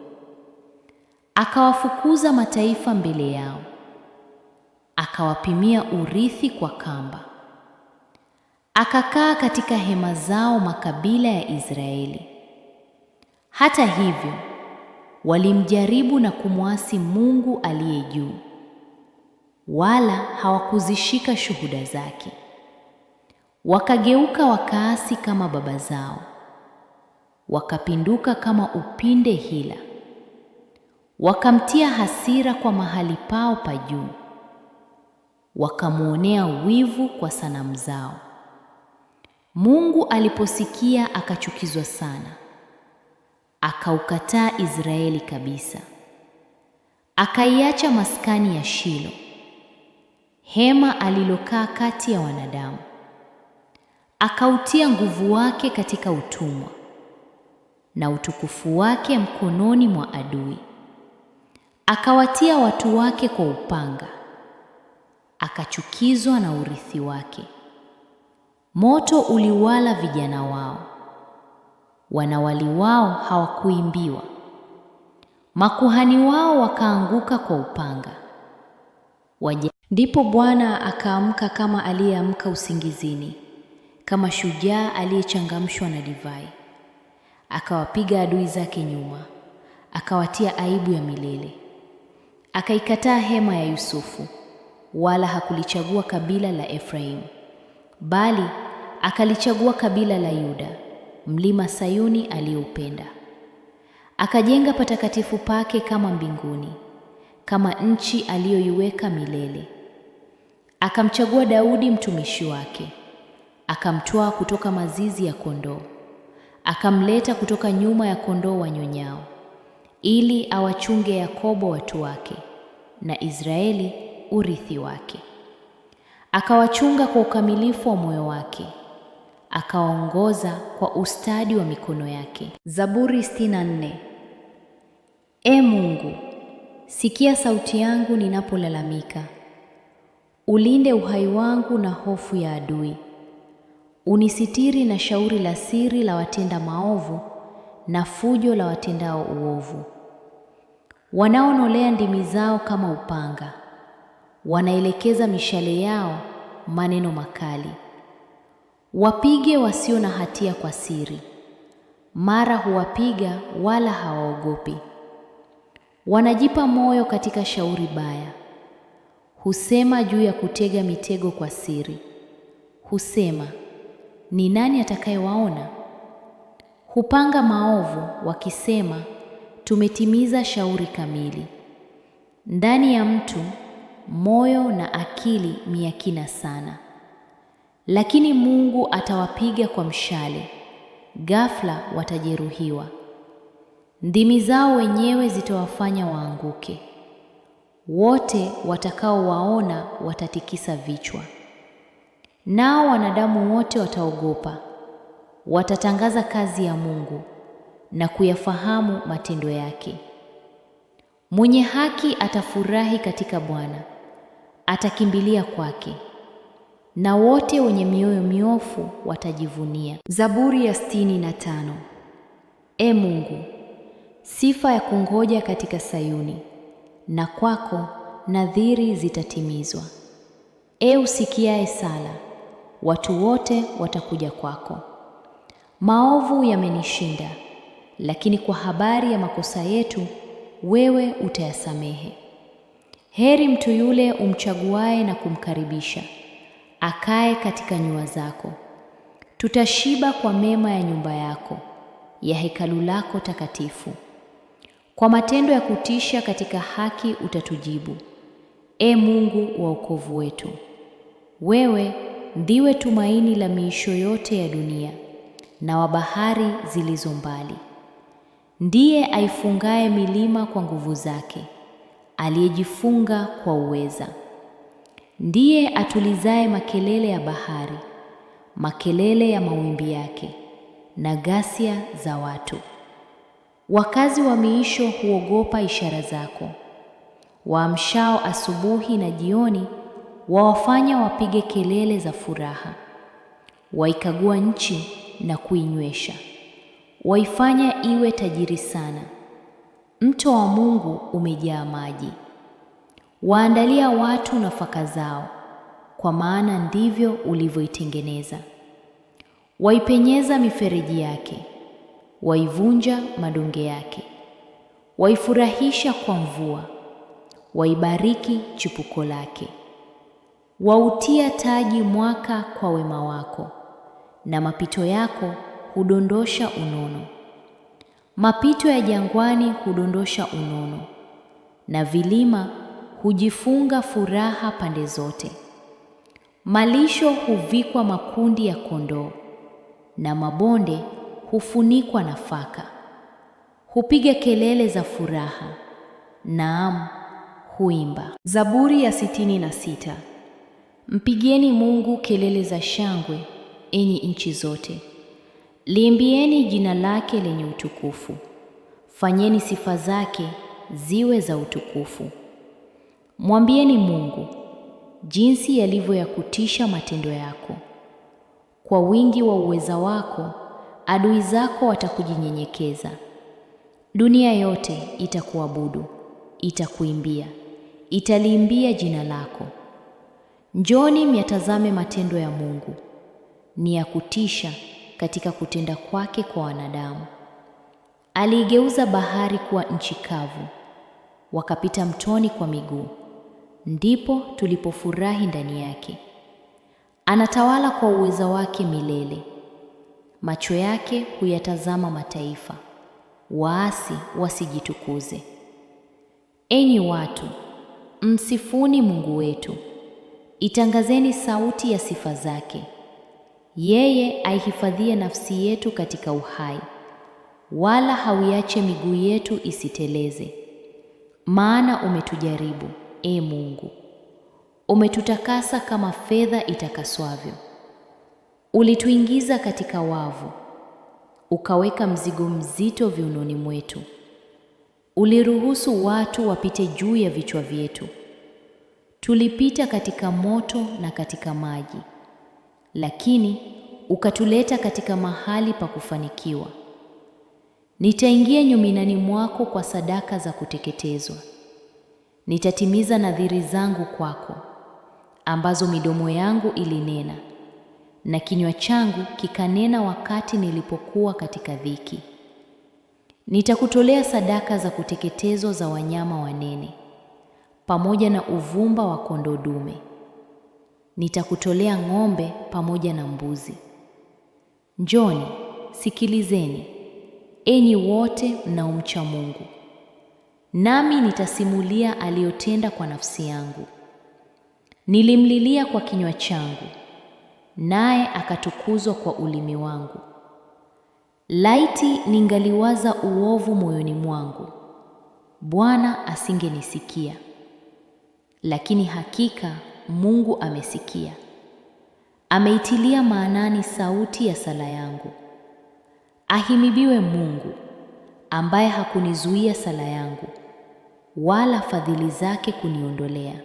Akawafukuza mataifa mbele yao, akawapimia urithi kwa kamba. Akakaa katika hema zao makabila ya Israeli. Hata hivyo walimjaribu na kumwasi Mungu aliye juu, wala hawakuzishika shuhuda zake. Wakageuka wakaasi kama baba zao, wakapinduka kama upinde hila. Wakamtia hasira kwa mahali pao pa juu, wakamwonea wivu kwa sanamu zao. Mungu aliposikia akachukizwa sana, akaukataa Israeli kabisa. Akaiacha maskani ya Shilo, hema alilokaa kati ya wanadamu. Akautia nguvu wake katika utumwa, na utukufu wake mkononi mwa adui. Akawatia watu wake kwa upanga, akachukizwa na urithi wake. Moto uliwala vijana wao, wanawali wao hawakuimbiwa. Makuhani wao wakaanguka kwa upanga. Ndipo Bwana akaamka kama aliyeamka usingizini, kama shujaa aliyechangamshwa na divai. Akawapiga adui zake nyuma, akawatia aibu ya milele. Akaikataa hema ya Yusufu, wala hakulichagua kabila la Efraimu, bali akalichagua kabila la Yuda, mlima Sayuni aliyoupenda. Akajenga patakatifu pake kama mbinguni, kama nchi aliyoiweka milele. Akamchagua Daudi mtumishi wake, akamtwaa kutoka mazizi ya kondoo, akamleta kutoka nyuma ya kondoo wanyonyao, ili awachunge Yakobo watu wake, na Israeli urithi wake. Akawachunga kwa ukamilifu wa moyo wake, akawaongoza kwa ustadi wa mikono yake. Zaburi 64. Ee Mungu, sikia sauti yangu ninapolalamika. Ulinde uhai wangu na hofu ya adui. Unisitiri na shauri la siri la watenda maovu, na fujo la watendao uovu. Wanaonolea ndimi zao kama upanga, wanaelekeza mishale yao maneno makali. Wapige wasio na hatia kwa siri, mara huwapiga wala hawaogopi. Wanajipa moyo katika shauri baya, husema juu ya kutega mitego kwa siri. Husema, ni nani atakayewaona? Hupanga maovu wakisema, tumetimiza shauri kamili. Ndani ya mtu moyo na akili ni ya kina sana. Lakini Mungu atawapiga kwa mshale, ghafla watajeruhiwa. Ndimi zao wenyewe zitawafanya waanguke. Wote watakaowaona watatikisa vichwa. Nao wanadamu wote wataogopa, watatangaza kazi ya Mungu na kuyafahamu matendo yake. Mwenye haki atafurahi katika Bwana, atakimbilia kwake, na wote wenye mioyo miofu watajivunia. Zaburi ya 65. E Mungu, sifa ya kungoja katika Sayuni, na kwako nadhiri zitatimizwa. E usikiaye sala, watu wote watakuja kwako. Maovu yamenishinda, lakini kwa habari ya makosa yetu wewe utayasamehe. Heri mtu yule umchaguaye na kumkaribisha, akae katika nyua zako. Tutashiba kwa mema ya nyumba yako, ya hekalu lako takatifu. Kwa matendo ya kutisha katika haki utatujibu, e Mungu wa wokovu wetu. Wewe ndiwe tumaini la miisho yote ya dunia na wa bahari zilizo mbali. Ndiye aifungaye milima kwa nguvu zake, aliyejifunga kwa uweza. Ndiye atulizaye makelele ya bahari, makelele ya mawimbi yake, na ghasia za watu. Wakazi wa miisho huogopa ishara zako. Waamshao asubuhi na jioni wawafanya wapige kelele za furaha. Waikagua nchi na kuinywesha, waifanya iwe tajiri sana. Mto wa Mungu umejaa maji. Waandalia watu nafaka zao, kwa maana ndivyo ulivyoitengeneza. Waipenyeza mifereji yake, waivunja madonge yake. Waifurahisha kwa mvua, waibariki chipuko lake. Wautia taji mwaka kwa wema wako, na mapito yako hudondosha unono. Mapito ya jangwani hudondosha unono, na vilima hujifunga furaha pande zote. Malisho huvikwa makundi ya kondoo, na mabonde hufunikwa nafaka. Hupiga kelele za furaha, naam, huimba. Zaburi ya 66. Mpigieni Mungu kelele za shangwe, enyi nchi zote. Liimbieni jina lake lenye utukufu. Fanyeni sifa zake ziwe za utukufu. Mwambieni Mungu, jinsi yalivyo ya kutisha matendo yako. Kwa wingi wa uweza wako, adui zako watakujinyenyekeza. Dunia yote itakuabudu, itakuimbia, italiimbia jina lako. Njoni myatazame matendo ya Mungu, ni ya kutisha katika kutenda kwake kwa wanadamu. Aliigeuza bahari kuwa nchi kavu, wakapita mtoni kwa miguu, ndipo tulipofurahi ndani yake. Anatawala kwa uweza wake milele. Macho yake huyatazama mataifa, waasi wasijitukuze. Enyi watu, msifuni Mungu wetu, itangazeni sauti ya sifa zake. Yeye aihifadhie nafsi yetu katika uhai, wala hauiache miguu yetu isiteleze. Maana umetujaribu, e Mungu, umetutakasa kama fedha itakaswavyo. Ulituingiza katika wavu, ukaweka mzigo mzito viunoni mwetu. Uliruhusu watu wapite juu ya vichwa vyetu. Tulipita katika moto na katika maji, lakini ukatuleta katika mahali pa kufanikiwa. Nitaingia nyuminani mwako kwa sadaka za kuteketezwa. Nitatimiza nadhiri zangu kwako, ambazo midomo yangu ilinena. na kinywa changu kikanena wakati nilipokuwa katika dhiki. Nitakutolea sadaka za kuteketezwa za wanyama wanene, pamoja na uvumba wa kondoo dume. Nitakutolea ng'ombe pamoja na mbuzi. Njoni, sikilizeni, enyi wote mnaomcha Mungu. Nami nitasimulia aliyotenda kwa nafsi yangu. Nilimlilia kwa kinywa changu, naye akatukuzwa kwa ulimi wangu. Laiti ningaliwaza uovu moyoni mwangu, Bwana asingenisikia. Lakini hakika Mungu amesikia, ameitilia maanani sauti ya sala yangu. Ahimidiwe Mungu, ambaye hakunizuia sala yangu, wala fadhili zake kuniondolea.